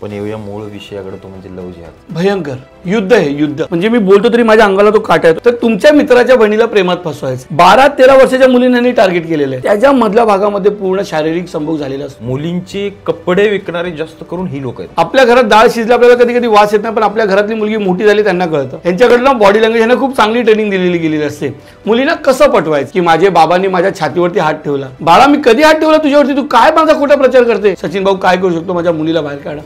पण येऊया मूळ विषयाकडे, तो म्हणजे लव्ह जिहाद. भयंकर युद्ध आहे, युद्ध. म्हणजे मी बोलतो तरी माझ्या अंगाला तो काटा येतो. तर तुमच्या मित्राच्या बहिणीला प्रेमात फसवायचं 12-13 वर्षाच्या मुलींनी टार्गेट केलेलं आहे. त्याच्या मधल्या भागामध्ये पूर्ण शारीरिक संभोग झालेला असतो. मुलींचे कपडे विकणारे जास्त करून ही लोक आहेत. आपल्या घरात डाळ शिजली आपल्याला कधी कधी वास येत नाही, पण आपल्या घरातली मुलगी मोठी झाली त्यांना कळतं. यांच्याकडनं बॉडी लँग्वेज यांना खूप चांगली ट्रेनिंग दिलेली गेलेली असते. मुलींना कसं पटवायचं की माझे बाबांनी माझ्या छातीवरती हात ठेवला. बाळा मी कधी हात ठेवला तुझ्यावरती, तू काय माझा खोटा प्रचार करते. सचिन भाऊ काय करू शकतो, माझ्या मुलीला बाहेर काढा.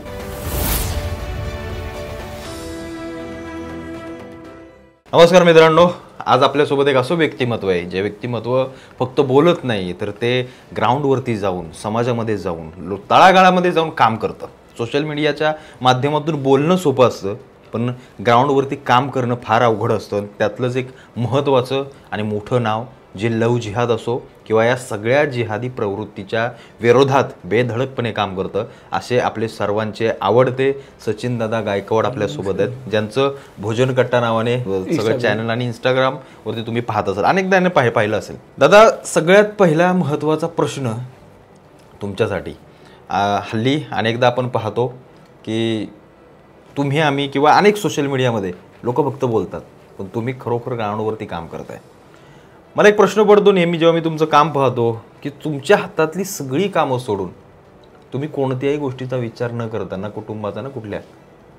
नमस्कार मित्रांनो, आज आपल्यासोबत एक असं व्यक्तिमत्व आहे जे व्यक्तिमत्व फक्त बोलत नाही तर ते ग्राउंडवरती जाऊन, समाजामध्ये जाऊन, तळागाळामध्ये जाऊन काम करतं. सोशल मीडियाच्या माध्यमातून बोलणं सोपं असतं, पण ग्राउंडवरती काम करणं फार अवघड असतं. त्यातलंच एक महत्त्वाचं आणि मोठं नाव जे लव्ह जिहाद असो किंवा या सगळ्या जिहादी प्रवृत्तीच्या विरोधात बेधडकपणे काम करतं, असे आपले सर्वांचे आवडते सचिनदादा गायकवाड आपल्यासोबत आहेत, ज्यांचं भोजन कट्टा नावाने सगळं चॅनल आणि इंस्टाग्रामवरती तुम्ही पाहत असाल, अनेकदा यांनी पाहिलं असेल. दादा, सगळ्यात पहिला महत्त्वाचा प्रश्न तुमच्यासाठी. हल्ली अनेकदा आपण पाहतो की तुम्ही, आम्ही किंवा अनेक सोशल मीडियामध्ये लोक फक्त बोलतात, पण तुम्ही खरोखर ग्राउंडवरती काम करताय. मला एक प्रश्न पडतो नेहमी जेव्हा मी तुमचं काम पाहतो की तुमच्या हातातली सगळी कामं सोडून तुम्ही कोणत्याही गोष्टीचा विचार न करता, ना कुटुंबाचा ना कुठल्या,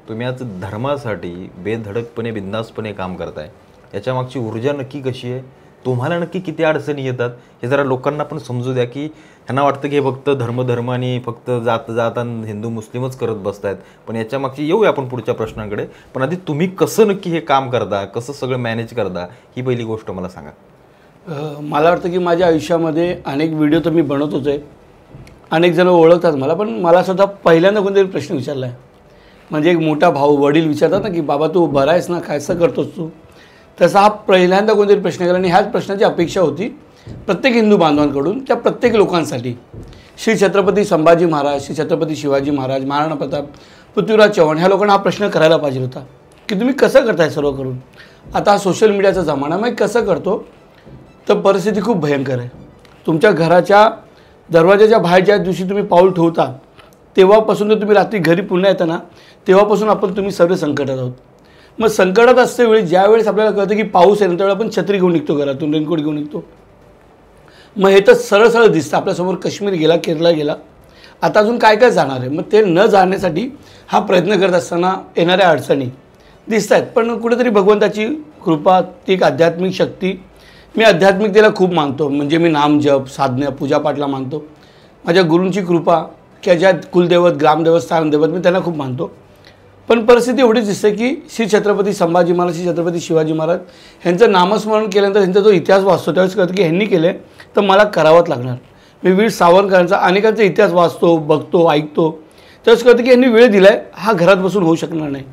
तुम्ही आज धर्मासाठी बेधडकपणे बिंदासपणे काम करताय. याच्या मागची ऊर्जा नक्की कशी आहे, तुम्हाला नक्की किती अडचणी येतात, हे जरा लोकांना पण समजू द्या. की ह्यांना वाटतं की हे फक्त धर्म आणि फक्त जात आणि हिंदू मुस्लिमच करत बसतायत, पण याच्या मागची येऊया आपण पुढच्या प्रश्नांकडे. पण आधी तुम्ही कसं नक्की हे काम करता, कसं सगळं मॅनेज करता, ही पहिली गोष्ट मला सांगा. मला वाटतं की माझ्या आयुष्यामध्ये अनेक व्हिडिओ तर मी बनवतोच आहे, अनेक जण ओळखतात मला, पण मला सुद्धा पहिल्यांदा कोणतरी प्रश्न विचारला आहे. म्हणजे एक मोठा भाऊ वडील विचारतात ना की बाबा तू बरा आहेस ना, कसं करतोस तू, तसा हा पहिल्यांदा कोणतरी प्रश्न केला. आणि ह्याच प्रश्नाची अपेक्षा होती प्रत्येक हिंदू बांधवांकडून, त्या प्रत्येक लोकांसाठी. श्री छत्रपती संभाजी महाराज, श्री छत्रपती शिवाजी महाराज, महाराणा प्रताप, पृथ्वीराज चव्हाण, ह्या लोकांना हा प्रश्न करायला पाहिजे होता की तुम्ही कसं करताय सर्व करून. आता हा सोशल मीडियाचा जमाना, मग कसं करतो, तर परिस्थिती खूप भयंकर आहे. तुमच्या घराच्या दरवाजाच्या बाहेर ज्या दिवशी तुम्ही पाऊल ठेवता तेव्हापासून तर तुम्ही रात्री घरी पुन्हा येता ना, तेव्हापासून तुम्ही सर्व संकटात आहोत. मग संकटात असते वेळी ज्यावेळेस आपल्याला कळतं की पाऊस आहे, त्यावेळेस आपण छत्री घेऊन निघतो, घरातून रेनकोट घेऊन निघतो. मग हे तर सरळ सरळ दिसतं आपल्यासमोर, काश्मीर गेला, केरळ गेला, आता अजून काय काय जाणार आहे. मग ते न जाण्यासाठी हा प्रयत्न करत असताना येणाऱ्या अडचणी दिसत आहेत. पण कुठेतरी भगवंताची कृपा, ती एक आध्यात्मिक शक्ती, मी आध्यात्मिकतेला खूप मानतो. म्हणजे मी नामजप, साधना, पूजापाठला मानतो. माझ्या गुरूंची कृपा, की ज्या कुलदैवत, ग्रामदैवत, स्थानदैवत, मी त्यांना खूप मानतो. पण परिस्थिती एवढीच दिसते की श्री छत्रपती संभाजी महाराज, श्री छत्रपती शिवाजी महाराज ह्यांचं नामस्मरण केल्यानंतर ह्यांचा जो इतिहास वाचतो त्यावेळेस कळतं की ह्यांनी केले तर मला करावंच लागणार. मी वीर सावरकरांचा, अनेकांचा इतिहास वाचतो, बघतो, ऐकतो, त्यावेळेस कळतं की यांनी वेळ दिलाय, हा घरात बसून होऊ शकणार नाही,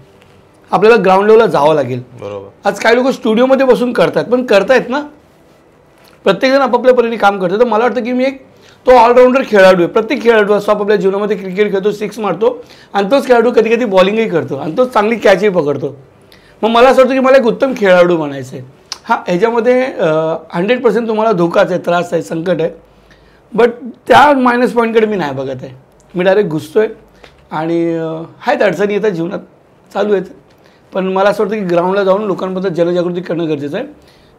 आपल्याला ग्राउंड लेवलला जावं लागेल. बरोबर. आज काही लोक स्टुडिओमध्ये बसून करतात, पण करतायत ना, प्रत्येकजण आपापल्या परीने काम करतो. तर मला वाटतं की मी एक तो ऑलराऊंडर खेळाडू आहे. प्रत्येक खेळाडू असतो आपापल्या जीवनामध्ये क्रिकेट खेळतो, सिक्स मारतो, आणि तोच खेळाडू कधी कधी बॉलिंगही करतो, आणि तोच चांगली कॅचही पकडतो. मग मला असं वाटतं की मला एक उत्तम खेळाडू बनायचं आहे. हां, ह्याच्यामध्ये 100% तुम्हाला धोकाच आहे, त्रास आहे, संकट आहे, बट त्या मायनस पॉईंटकडे मी नाही बघत आहे. मी डायरेक्ट घुसतो आहे, आणि आहेत अडचणी येतात जीवनात, चालू आहेत. पण मला असं वाटतं की ग्राउंडला जाऊन लोकांबद्दल जनजागृती करणं गरजेचं आहे.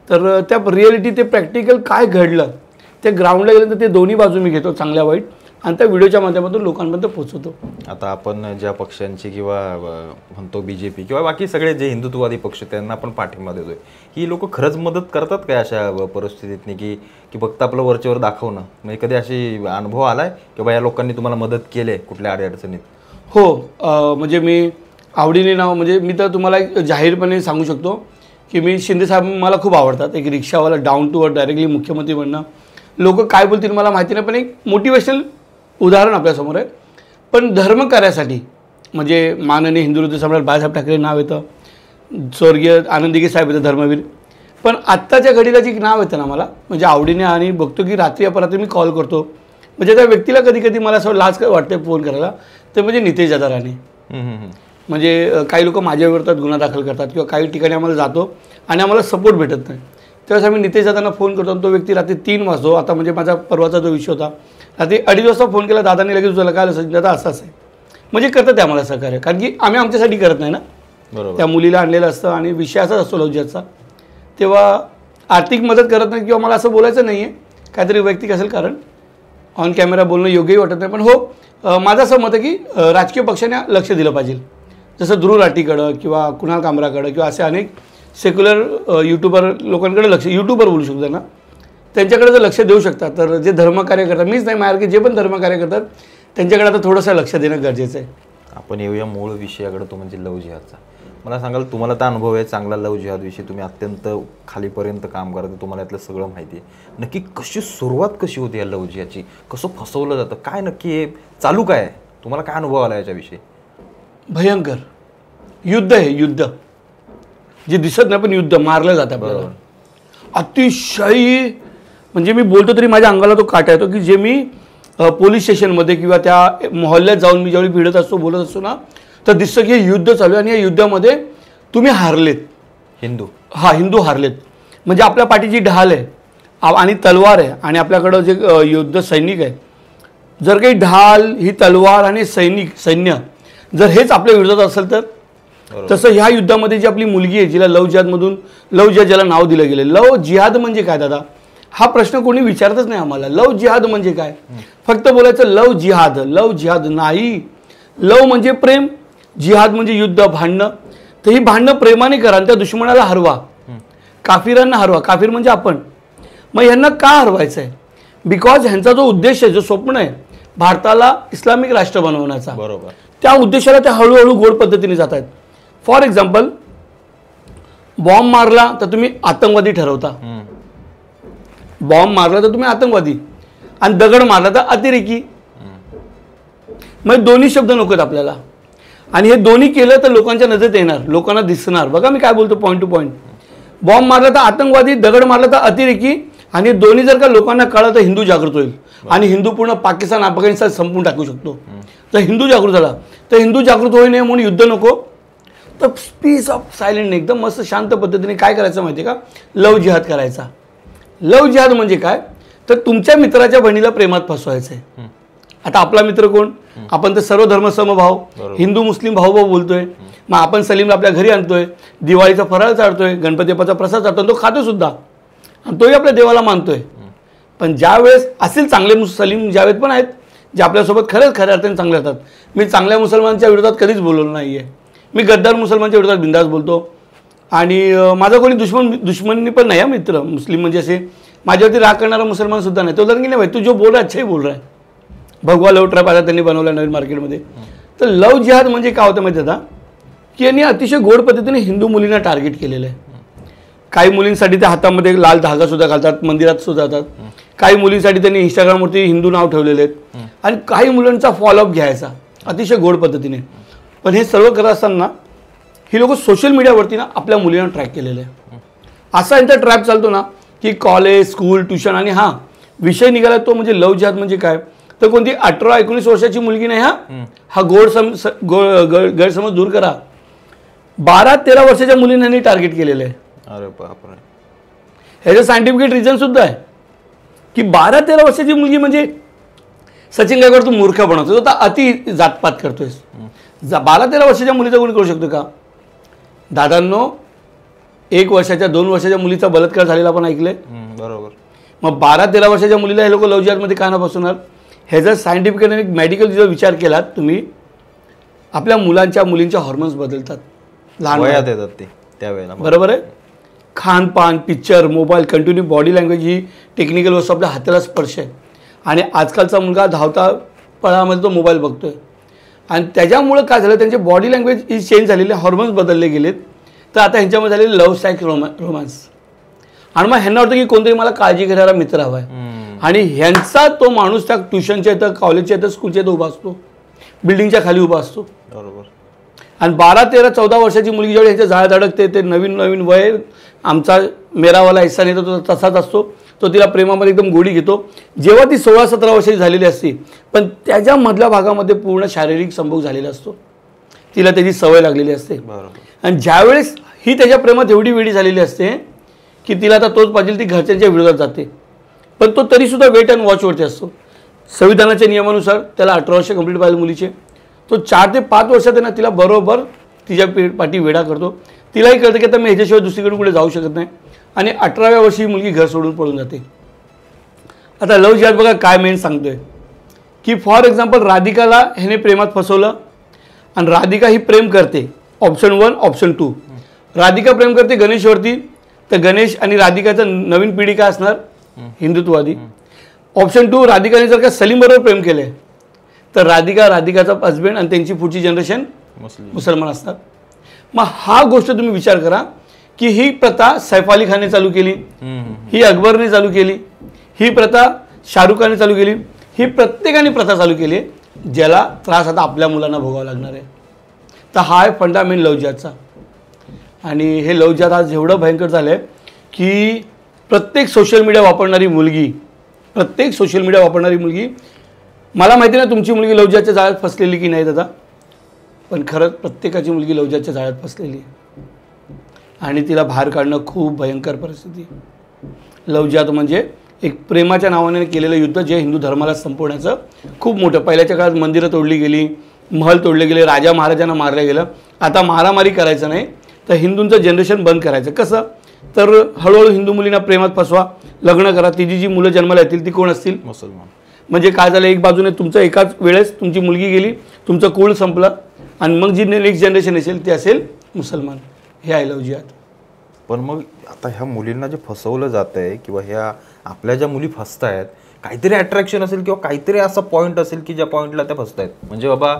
तर त्या रिॲलिटी, ते प्रॅक्टिकल काय घडलं ते ग्राउंडला गेल्यानंतर ते दोन्ही बाजू मी घेतो, चांगल्या वाईट, आणि त्या व्हिडिओच्या माध्यमातून लोकांपर्यंत पोहोचवतो. आता आपण ज्या पक्षांची किंवा म्हणतो BJP किंवा बाकी सगळे जे हिंदुत्ववादी पक्ष, त्यांना आपण पाठिंबा देतोय, ही लोक खरंच मदत करतात काय अशा परिस्थितीतनी, की फक्त आपलं वरच्यावर दाखवणं? म्हणजे कधी अशी अनुभव आलाय की बा या लोकांनी तुम्हाला मदत केली कुठल्या अडचणीत? हो, म्हणजे मी आवडीने म्हणजे मी तर तुम्हाला एक जाहीरपणे सांगू शकतो की मी शिंदेसाहेब मला खूप आवडतात. एक रिक्षावाला, डाऊन टू अर्थ, डायरेक्टली मुख्यमंत्री बनणं, लोक काय बोलतील मला माहिती नाही, पण एक मोटिवेशनल उदाहरण आपल्यासमोर आहे. पण धर्म कार्यासाठी म्हणजे माननीय हिंदुत्व सम्राट बाळासाहेब ठाकरे नाव येतं, स्वर्गीय आनंद दिघे साहेब येतं, धर्मवीर. पण आत्ताच्या घडीला जे नाव येतं ना मला, म्हणजे आवडीने, आणि बघतो की रात्री अपरात्री मी कॉल करतो, म्हणजे त्या व्यक्तीला कधी कधी मला असं लाज वाटते फोन करायला, ते म्हणजे नितेश दादा राणे. म्हणजे काही लोक माझ्या विरोधात गुन्हा दाखल करतात, किंवा काही ठिकाणी आम्हाला जातो आणि आम्हाला सपोर्ट भेटत नाही, त्यावेळेस आम्ही नितेश दादांना फोन करतो, आणि तो व्यक्ती रात्री 3 वाजतो. आता म्हणजे माझा परवाचा जो विषय होता, रात्री 2:30 वाजता फोन केला, दादांनी लगेच उचलला, काय सचिन दादा असं आहे. म्हणजे करतात ते आम्हाला सहकार्य, कारण की आम्ही आमच्यासाठी करत नाही ना, बरोबर. त्या मुलीला आणलेलं असतं आणि विषय असाच असतो लव्ह जिहादचा. तेव्हा आर्थिक मदत करत नाही किंवा मला असं बोलायचं नाही आहे, काहीतरी वैयक्तिक असेल कारण ऑन कॅमेरा बोलणं योग्यही वाटत नाही. पण हो, माझं असं मत आहे की राजकीय पक्षाने लक्ष दिलं पाहिजे. जसं ध्रुव राठीकडं किंवा कुणाल कामराकडं किंवा असे अनेक सेक्युलर यूट्यूबर लोकांकडे लक्ष, यूट्यूबर बोलू शकतो ना, त्यांच्याकडे जर लक्ष देऊ शकतात तर जे धर्मकार्य करतात, मीच नाही माझ्यासारखे जे पण धर्मकार्य करतात त्यांच्याकडे आता थोडंसं लक्ष देणं गरजेचं आहे. आपण येऊया मूळ विषयाकडे, तो म्हणजे लव्ह जिहादचा. मला सांगाल, तुम्हाला तर अनुभव आहे चांगला लव्ह जिहादविषयी, तुम्ही अत्यंत खालीपर्यंत काम करता, तुम्हाला यातलं सगळं माहिती आहे. नक्की कशी सुरुवात कशी होती या लव्ह जिहादची, कसं फसवलं जातं, काय नक्की हे चालू काय आहे, तुम्हाला काय अनुभव आला याच्याविषयी? भयंकर युद्ध आहे, युद्ध जे दिसत नाही पण युद्ध, मारलं जातं आपल्याला अतिशय. म्हणजे मी बोलतो तरी माझ्या अंगाला तो काटा येतो की जे मी पोलीस स्टेशनमध्ये किंवा त्या मोहल्ल्यात जाऊन मी ज्यावेळी भिडत असतो, बोलत असतो ना, तर दिसतं की हे युद्ध चालू आहे आणि या युद्धामध्ये तुम्ही हारलेत. हिंदू, हिंदू हारलेत. म्हणजे आपल्या पाठीची ढाल आहे आणि तलवार आहे आणि आपल्याकडं जे युद्ध सैनिक आहे, जर काही ढाल, ही तलवार आणि सैन्य जर हेच आपल्या विरोधात असेल तर तसं ह्या युद्धामध्ये जी आपली मुलगी आहे, जिला लव्ह जिहादमधून, लव्ह जिहाद ज्याला नाव दिलं गेलं, लव्ह जिहाद म्हणजे काय दादा, हा प्रश्न कोणी विचारतच नाही आम्हाला. लव्ह जिहाद म्हणजे काय, फक्त बोलायचं लव्ह जिहाद. लव्ह जिहाद नाही, लव्ह म्हणजे प्रेम, जिहाद म्हणजे युद्ध, भांडणं. तर ही भांडणं प्रेमाने करा आणि त्या दुश्मनाला हरवा, काफिरांना हरवा. काफिर म्हणजे आपण. मग यांना का हरवायचं आहे? बिकॉज ह्यांचा जो उद्देश आहे, जो स्वप्न आहे भारताला इस्लामिक राष्ट्र बनवण्याचा, बरोबर, त्या उद्देशाला ते हळूहळू गोड पद्धतीने जात आहेत. फॉर एक्झाम्पल, बॉम्ब मारला तर तुम्ही आतंकवादी ठरवता, बॉम्ब मारला तर तुम्ही आतंकवादी, आणि दगड मारला तर अतिरेकी. मग दोन्ही शब्द नको आहेत आपल्याला, आणि हे दोन्ही केलं तर लोकांच्या नजरेत येणार, लोकांना दिसणार. बघा मी काय बोलतो पॉईंट टू पॉईंट. बॉम्ब मारला तर आतंकवादी, दगड मारला तर अतिरेकी, आणि हे दोन्ही जर का लोकांना कळलं तर हिंदू जागृत होईल आणि हिंदू पूर्ण पाकिस्तान, अफगाणिस्तान संपून टाकू शकतो. तर हिंदू जागृत झाला, तर हिंदू जागृत होऊ नये म्हणून युद्ध नको, तर पीस ऑफ सायलेंट, एकदम मस्त शांत पद्धतीने काय करायचं माहिती आहे का, लव्ह जिहाद करायचा. लव्ह जिहाद म्हणजे काय, तर तुमच्या मित्राच्या बहिणीला प्रेमात फसवायचं आहे. आता आपला मित्र कोण, आपण तर सर्व धर्म समभाव, हिंदू मुस्लिम भाऊ बोलतोय. मग आपण सलीमला आपल्या घरी आणतोय, दिवाळीचा फराळ चालतोय, गणपती बाप्पाचा प्रसाद चालतो, तो खातो सुद्धा आणि तोही आपल्या देवाला मानतोय. पण ज्या वेळेस असेल चांगले सलीम जावेद पण आहेत जे आपल्यासोबत खरंच खऱ्या अर्थाने चांगले असतात. मी चांगल्या मुसलमानांच्या विरोधात कधीच बोललो नाही आहे, मी गद्दार मुसलमानच्या विरोधात बिंदास बोलतो. आणि माझा कोणी दुश्मनी पण नाही, मित्र मुस्लिम म्हणजे असे माझ्यावरती राग करणारा मुसलमान सुद्धा नाही. तो जर की नाही भाई तू जो बोल रहा अच्छा ही बोल रहा है. भगवा लव ट्रॅप आता त्यांनी बनवला नवीन मार्केटमध्ये. तर लव्ह जिहाद म्हणजे काय होतं माहिती आहे का, की यांनी अतिशय गोड पद्धतीने हिंदू मुलींना टार्गेट केलेलं आहे. काही मुलींसाठी ते हातामध्ये लाल धागा सुद्धा घालतात, मंदिरात सुद्धा जातात. काही मुलींसाठी त्यांनी इंस्टाग्रामवरती हिंदू नाव ठेवलेले आहेत आणि काही मुलांचा फॉलोअप घ्यायचा अतिशय गोड पद्धतीने. पण हे सर्व करत असताना ही लोक सोशल मीडियावरती ना आपल्या मुलींना ट्रॅक केलेलं आहे. असा यांचा ट्रॅप चालतो ना की कॉलेज, स्कूल, ट्युशन, आणि विषय निघाला तो म्हणजे लव्ह जिहाद म्हणजे काय, तर कोणती 18-19 वर्षाची मुलगी नाही, हा गैरसमज दूर करा. 12-13 वर्षाच्या मुलींना टार्गेट केलेलं आहे. अरे बापरे, ह्याचं सायंटिफिक रिझन सुद्धा आहे की 12-13 वर्षाची मुलगी म्हणजे सचिन गायकवाड तू मूर्ख बनवतो, तो अति जातपात करतोय. 12-13 वर्षाच्या मुलीचा कोणी करू शकतो का? दादांनो, 1 वर्षाच्या 2 वर्षाच्या मुलीचा बलात्कार झालेला आपण ऐकलंय. बरोबर. मग 12-13 वर्षाच्या मुलीला हे लोक लव्ह जिहादमध्ये का ना बसवणार? ह्याचा सायंटिफिक आणि मेडिकल जर विचार केलात तुम्ही, आपल्या मुलींच्या हॉर्मोन्स बदलतात लहान वयात येतात ते त्यावेळेला. बरोबर आहे. खानपान, picture, mobile, continue body language ही टेक्निकल वस्तू आपल्या हाताला स्पर्श आहे. आणि आजकालचा मुलगा धावता पळामध्ये तो मोबाईल बघतोय आणि त्याच्यामुळं काय झालं, त्यांचे बॉडी लँग्वेज ही चेंज झालेली, हॉर्मोन्स बदलले गेलेत. तर आता ह्यांच्यामध्ये झालेले लव्ह सायक रोमान्स. आणि मग ह्यांना वाटतं की कोणतरी मला काळजी घेणारा मित्र हवा आहे. आणि ह्यांचा तो माणूस त्या ट्युशनच्या इथं, कॉलेजच्या इथं, स्कूलच्या इथं उभा असतो, बिल्डिंगच्या खाली उभा असतो. बरोबर. आणि 12-13-14 वर्षाची मुलगी जेव्हा ह्याच्या जाळ्यात अडकते, ते नवीन वय, आमचा मेरावाला हिस्सा नेतो तो तसाच असतो. तो तिला प्रेमामध्ये एकदम गोडी घेतो. जेव्हा ती 16-17 वर्षाची झालेली असते, पण त्याच्या मधल्या भागामध्ये पूर्ण शारीरिक संभोग झालेला असतो, तिला त्याची सवय लागलेली असते. आणि ज्यावेळेस ही त्याच्या प्रेमात एवढी वेळी झालेली असते की तिला आता तोच पाहिजे, ती घरच्यांच्या विरोधात जाते. पण तो तरीसुद्धा वेट अँड वॉचवरती असतो. संविधानाच्या नियमानुसार त्याला 18 वर्ष कंप्लीट पाहिजे मुलीचे, तो 4 ते 5 वर्षात आहे ना तिला बरोबर तिच्या पाठी वेडा करतो. तिलाही कळतं की आता मी ह्याच्याशिवाय दुसरीकडे कुठे जाऊ शकत नाही आणि 18व्या वर्षी ही मुलगी घर सोडून पळून जाते. आता लव्ह जिहाद बघा काय मेन सांगतोय की फॉर एक्झाम्पल राधिकाला ह्याने प्रेमात फसवलं आणि राधिका ही प्रेम करते. Option 1 option 2. राधिका प्रेम करते गणेशवरती, तर गणेश आणि राधिकाचं नवीन पिढी काय असणार? हिंदुत्ववादी. ऑप्शन 2 राधिकाने जर का सलीम बरोबर प्रेम केले तर राधिकाचा हजबंड आणि त्यांची पुढची जनरेशन मुसलमान असतात. मग हा गोष्ट तुम्ही विचार करा की ही प्रथा सैफ अली खानने चालू केली, ही अकबरने चालू केली, ही प्रथा शाहरुख खानने चालू केली, ही प्रत्येकाने प्रथा चालू केली ज्याला त्रास आता आपल्या मुलांना भोगावा लागणार आहे. तर हा आहे फंडामेंट लव्ह जिहादचा. आणि हे लव्ह जिहाद आज एवढं भयंकर झालं आहे की प्रत्येक सोशल मीडिया वापरणारी मुलगी मला माहिती नाही तुमची मुलगी लव्ह जिहादच्या जाळ्यात फसलेली की नाही दादा, पण खरंच प्रत्येकाची मुलगी लव्ह जिहादच्या जाळ्यात फसलेली आहे आणि तिला बाहेर काढणं खूप भयंकर परिस्थिती. लव्ह जिहाद म्हणजे एक प्रेमाच्या नावाने केलेलं युद्ध जे हिंदू धर्माला संपवण्याचं खूप मोठं. पहिल्याच्या काळात मंदिरं तोडली गेली, महल तोडले गेले, राजा महाराजांना मारलं गेलं. आता मारामारी करायचं नाही तर हिंदूंचं जनरेशन बंद करायचं. कसं? तर हळूहळू हिंदू मुलींना प्रेमात फसवा, लग्न करा, तिची जी मुलं जन्माला येतील ती कोण असतील? मुसलमान. म्हणजे काय झालं, एक बाजूने तुमचं एकाच वेळेस तुमची मुलगी गेली, तुमचं कुळ संपलं आणि मग जी नेक्स्ट जनरेशन असेल ती असेल मुसलमान. हे आहे लव्ह जिहाद. पण मग आता ह्या मुलींना जे फसवलं जात आहे किंवा ह्या आपल्या ज्या मुली फसत आहेत, काहीतरी अट्रॅक्शन असेल किंवा काहीतरी असा पॉईंट असेल की ज्या पॉईंटला त्या फसत आहेत. म्हणजे बाबा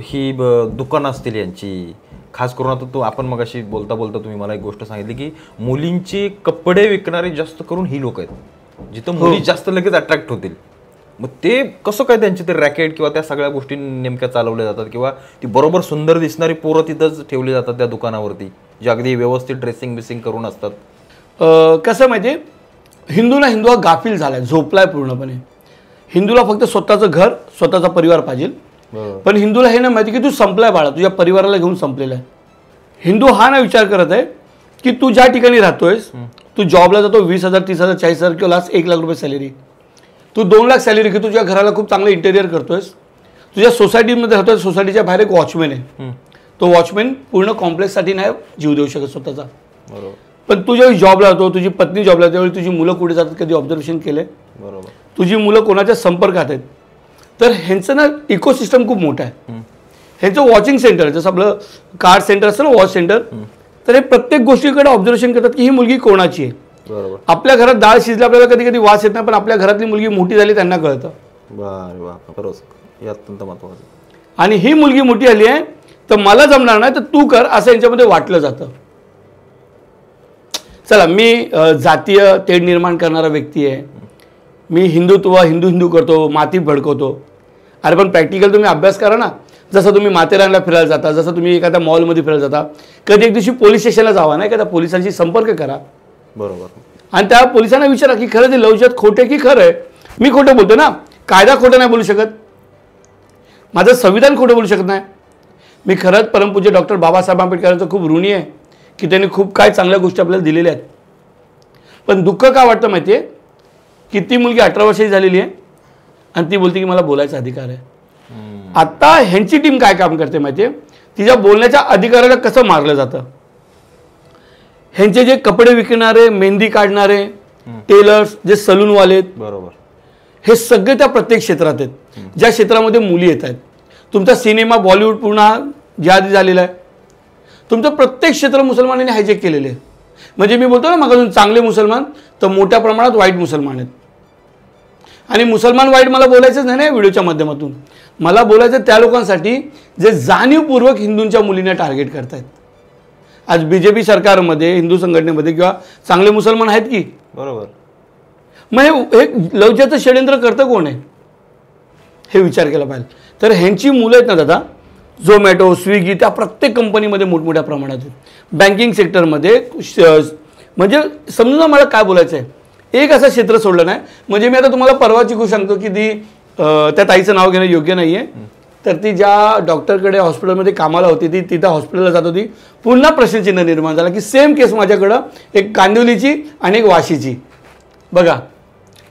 ही दुकानं असतील यांची, खास करून आता आपण मग अशी बोलता तुम्ही मला एक गोष्ट सांगितली की मुलींची कपडे विकणारे जास्त करून ही लोक आहेत, जिथं मुली जास्त लगेच अट्रॅक्ट होतील. मग ते कसं काय त्यांचे ते रॅकेट किंवा त्या सगळ्या गोष्टी नेमक्या चालवल्या जातात किंवा ती बरोबर सुंदर दिसणारी पोरं तिथंच ठेवली जातात त्या दुकानावरती, जे अगदी व्यवस्थित ड्रेसिंग करून असतात. कसं माहिती आहे, हिंदू हा गाफील झालाय, झोपलाय पूर्णपणे. हिंदूला फक्त स्वतःचं घर, स्वतःचा परिवार पाहिजे. पण हिंदूला हे नाही माहिती की तू संपलाय बाळा, तुझ्या परिवाराला घेऊन संपलेला आहे. हिंदू हा ना विचार करत आहे की तू ज्या ठिकाणी राहतोयस, तू जॉबला जातो 20,000 30,000 40,000 किंवा लास्ट 1 लाख रुपये सॅलरी, तू 2 लाख सॅलरी घेतो, तुझ्या घराला खूप चांगलं इंटेरियर करतोयस, तुझ्या सोसायटीमध्ये राहतोय, सोसायटीच्या बाहेर एक वॉचमॅन आहे, तो वॉचमॅन पूर्ण कॉम्प्लेक्ससाठी नाही जीव देऊ शकत स्वतःचा. पण तू ज्यावेळी जॉबला जातो, तुझी पत्नी जॉबला, त्यावेळी तुझी मुलं कुठे जातात कधी ऑब्झर्वेशन केले? बरोबर. तुझी मुलं कोणाच्या संपर्कात आहेत? तर ह्यांचं ना इकोसिस्टम खूप मोठं आहे. ह्यांचं वॉचिंग सेंटर, जसं आपलं कार सेंटर असतं ना, वॉच सेंटर, तर हे प्रत्येक गोष्टीकडे ऑब्झर्वेशन करतात की ही मुलगी कोणाची आहे. बरोबर. आपल्या घरात डाळ शिजली, आपल्याला कधी कधी वास येत नाही, पण आपल्या घरातली मुलगी मोठी झाली त्यांना कळतं. अत्यंत महत्त्वाचं. आणि ही मुलगी मोठी आली आहे तर मला जमणार नाही तर तू कर, असं यांच्यामध्ये वाटलं जातं. चला, मी जातीय तेढ निर्माण करणारा व्यक्ती आहे, मी हिंदू करतो, माती भडकवतो. अरे पण प्रॅक्टिकल तुम्ही अभ्यास करा ना. जसं तुम्ही माथेरानला फिरायला जाता, जसं तुम्ही एखाद्या मॉलमध्ये फिरायला जाता, कधी एक दिवशी पोलीस स्टेशनला जावा, नाही एखाद्या पोलिसांशी संपर्क करा. बरोबर. आणि त्या पोलिसांना विचारा की खरं ते लव्ह जिहाद खोटं आहे की खरं आहे. मी खोटं बोलतो ना, कायदा खोटं नाही बोलू शकत, माझं संविधान खोटं बोलू शकत नाही. मी खरंच परमपूज्य डॉक्टर बाबासाहेब आंबेडकरांचं खूप ऋणी आहे की त्यांनी खूप काय चांगल्या गोष्टी आपल्याला दिलेल्या आहेत. पण दुःख का वाटतं माहिती आहे की ती मुलगी 18 वर्षाची झालेली आहे आणि ती बोलते की मला बोलायचा अधिकार आहे. आता ह्यांची टीम काय काम करते माहिती आहे, तिच्या बोलण्याच्या अधिकाराला कसं मारलं जातं. ह्यांचे जे कपडे विकणारे, मेहंदी काढणारे, टेलर्स, जे सलूनवाले, बरोबर, हे सगळे त्या प्रत्येक क्षेत्रात आहेत ज्या क्षेत्रामध्ये मुली येत आहेत. तुमचा सिनेमा, बॉलिवूड पुन्हा ज्या आधी झालेला आहे, तुमचं प्रत्येक क्षेत्र मुसलमानांनी हायजेक केलेले आहे. म्हणजे मी बोलतो ना मग चांगले मुसलमान तर मोठ्या प्रमाणात वाईट मुसलमान आहेत. आणि मुसलमान वाईट मला बोलायचंच नाही ना व्हिडिओच्या माध्यमातून, मला बोलायचं त्या लोकांसाठी जे जाणीवपूर्वक हिंदूंच्या मुलींना टार्गेट करतायत. आज बीजेपी सरकारमध्ये, हिंदू संघटनेमध्ये किंवा चांगले मुसलमान आहेत की? बरोबर. मग हे लव्ह जिहादचं षडयंत्र करतं कोण आहे हे विचार केला पाहिजे. तर ह्यांची मुलं आहेत ना दादा, झोमॅटो, स्विगी, त्या प्रत्येक कंपनीमध्ये मोठमोठ्या प्रमाणात आहेत. बँकिंग सेक्टरमध्ये, म्हणजे समजून ना मला काय बोलायचं आहे, एक असं क्षेत्र सोडलं नाही. म्हणजे मी आता तुम्हाला परवाची गोष्ट सांगतो की ती त्या ताईचं नाव घेणं योग्य नाही आहे, तर ती ज्या डॉक्टरकडे हॉस्पिटलमध्ये कामाला होती, ती तिथं हॉस्पिटलला जात होती. पुन्हा प्रश्नचिन्ह निर्माण झाला की सेम केस माझ्याकडं, एक कांदिवलीची आणि एक वाशीची. बघा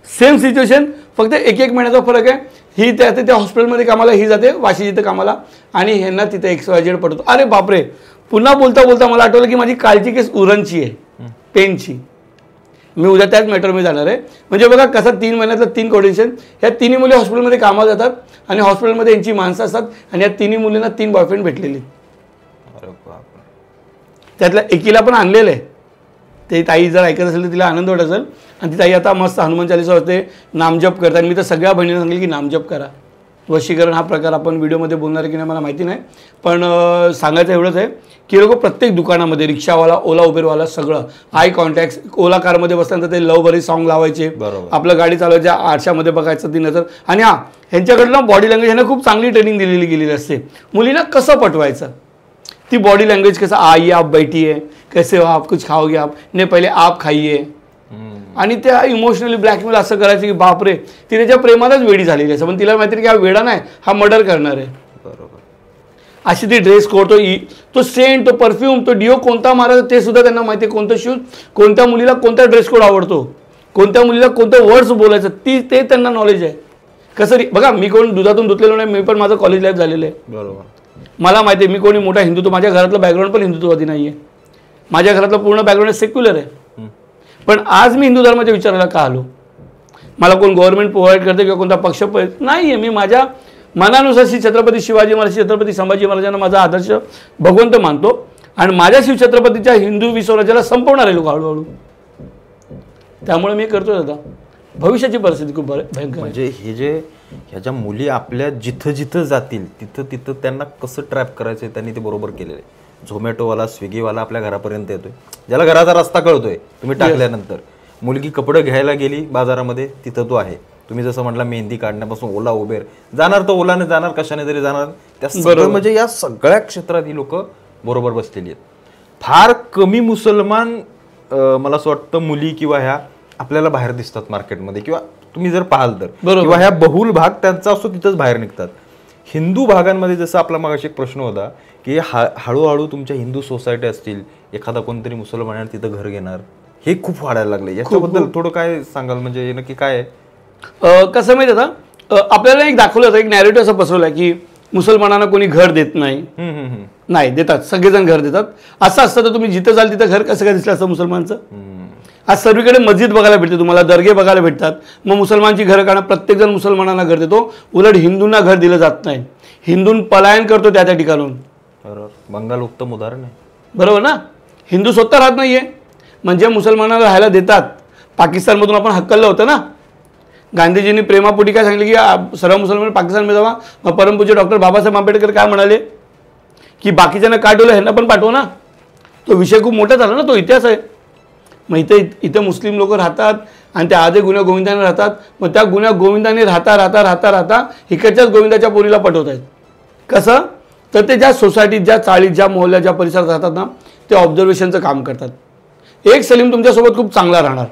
सेम सिच्युएशन, फक्त 1-1 महिन्याचा फरक आहे. ही त्या हॉस्पिटलमध्ये कामाला, ही जाते वाशी जिथे कामाला, आणि ह्यांना तिथे XYZ पडतो. अरे बापरे, पुन्हा बोलता बोलता मला आठवलं की माझी कालची केस उरणची आहे, पेनची. मी उद्या त्याच मॅटरमध्ये जाणार आहे. म्हणजे बघा कसं 3 महिन्यातलं 3 कोऑर्डिनेशन. ह्या तिन्ही मुली हॉस्पिटलमध्ये कामाला जातात आणि हॉस्पिटलमध्ये यांची माणसं असतात आणि या तिन्ही मुलींना 3 बॉयफ्रेंड भेटलेले. त्यातल्या एकीला पण आणलेलं आहे. ते ताई जर ऐकत असेल तर तिला आनंद वाटत असेल. आणि ती ताई आता मस्त हनुमान चालीसा होते, नामजप करतात. मी तर सगळ्या बहिणींना सांगेल की नामजप करा. वशीकरण हा प्रकार आपण व्हिडिओमध्ये बोलणार की नाही मला माहिती नाही, पण सांगायचं एवढंच आहे की लोक प्रत्येक दुकानामध्ये, रिक्षावाला, ओला उबेरवाला, सगळं आय कॉन्टॅक्ट. ओला कारमध्ये बसल्यानंतर ते लव बरी सॉन्ग लावायचे, आपलं गाडी चालवायच्या आरशामध्ये बघायचं ती नजर. आणि हां, ह्यांच्याकडनं बॉडी लँग्वेज ह्यांना खूप चांगली ट्रेनिंग दिलेली गेलेली असते. मुलींना कसं पटवायचं, ती बॉडी लँग्वेज कसं, आइए आप बैठिए, कैसे हो आप, कुछ खाओगे आप, नाही पहिले आप खाइए. आणि त्या इमोशनली ब्लॅकमेल असं करायचं की बापरे, ती त्याच्या प्रेमालाच वेडी झालेली असं. पण तिला माहिती की हा वेडा नाही, हा मर्डर करणार आहे. बरोबर. अशी ती ड्रेस कोड, तो सेंट, तो परफ्यूम, तो डिओ कोणता मारायचा ते सुद्धा त्यांना माहिती आहे. कोणतं शूज, कोणत्या मुलीला कोणता ड्रेस कोड आवडतो, कोणत्या मुलीला कोणतं वर्ड्स बोलायचं, ते त्यांना नॉलेज आहे. कसं बघा, मी कोण दुधातून धुतलेलो नाही, मी पण माझं कॉलेज लाईफ झालेलं आहे. बरोबर. मला माहिती आहे मी कोणी मोठा हिंदुत्व, माझ्या घरातलं बॅकग्राऊंड पण हिंदुत्ववादी नाही आहे. माझ्या घरातलं पूर्ण बॅकग्राऊंड सेक्युलर आहे. पण आज मी हिंदू धर्माच्या विचाराला का आलो? मला कोण गव्हर्नमेंट प्रोव्हाइड करते किंवा कोणता पक्ष नाही आहे. मी माझ्या मनानुसार श्री छत्रपती शिवाजी महाराज, छत्रपती संभाजी महाराजांना माझा आदर्श भगवंत मानतो आणि माझ्या शिवछत्रपतीच्या हिंदू विश्वराज्याला संपवणार आहे लोक हळूहळू. त्यामुळे मी करतोय दादा. भविष्याची परिस्थिती खूप भयंकर. म्हणजे हे जे ह्याच्या मुली आपल्या जिथं जिथं जातील तिथं तिथं त्यांना कसं ट्रॅप करायचं त्यांनी ते बरोबर केलेलं आहे. झोमॅटोवाला, स्विगीवाला आपल्या घरापर्यंत येतोय, ज्याला घराचा रस्ता कळतोय तुम्ही टाकल्यानंतर. मुलगी कपडे घ्यायला गेली बाजारामध्ये, तिथं तो आहे. तुम्ही जसं म्हटलं मेहंदी काढण्यापासून ओला उबेर जाणार, तर ओलाने जाणार, कशाने तरी जाणार. त्या सगळं म्हणजे या सगळ्या क्षेत्रात ही लोक बरोबर बसलेली आहेत. फार कमी मुसलमान मला असं वाटतं मुली किंवा ह्या आपल्याला बाहेर दिसतात मार्केटमध्ये, किंवा तुम्ही जर पाहाल तर, किंवा ह्या बहुल भाग त्यांचा असतो तिथंच बाहेर निघतात. हिंदू भागांमध्ये जसं आपला मागाशी एक प्रश्न होता की हळूहळू तुमच्या हिंदू सोसायटी असतील, एखादा कोणतरी मुसलमान तिथं घर घेणार, हे खूप वाढायला लागले. याच्याबद्दल थोडं काय सांगाल, म्हणजे नक्की काय आहे? कसं माहिती आता, आपल्याला एक दाखवलं होतं, एक नॅरेटिव्ह असं पसरवलं की मुसलमानांना कोणी घर देत नाही. नाही, देतात, सगळेजण घर देतात. असं असतं तर तुम्ही जिथं जाल तिथं घर कसं काय दिसलं असतं मुसलमानचं? आज सर्वीकडे मस्जिद बघायला भेटते, तुम्हाला दर्गे बघायला भेटतात. मग मुसलमानची घरं काढणं, प्रत्येकजण मुसलमानांना घर देतो, उलट हिंदूंना घर दिलं जात नाही. हिंदून पलायन करतो त्या ठिकाणून. बरोबर. बंगाल उत्तम उदाहरण आहे. बरोबर ना. हिंदू स्वतः राहत नाहीये, म्हणजे मुसलमानांना राहायला देतात. पाकिस्तानमधून आपण हक्कलं होतं ना. गांधीजींनी प्रेमापोटी काय सांगितलं की सर्व मुसलमान पाकिस्तानमध्ये जावा. मग परमपूज्य डॉक्टर बाबासाहेब आंबेडकर काय म्हणाले की बाकीच्यांना काय ठेवलं, ह्यांना पण पाठवा ना. तो विषय खूप मोठा झाला ना, तो इतिहास आहे. मग इथं मुस्लिम लोक राहतात आणि त्या आधी गुन्ह्या गोविंदाने राहतात. मग त्या गुन्ह्या गोविंदाने राहता इकडच्याच गोविंदाच्या पोरीला पटवत आहेत. कसं तर ते ज्या सोसायटीत, ज्या चाळीत, ज्या मोहल्ल्यात, ज्या परिसरात राहतात ना, ते ऑब्झर्वेशनचं काम करतात. एक सलीम तुमच्यासोबत खूप चांगला राहणार,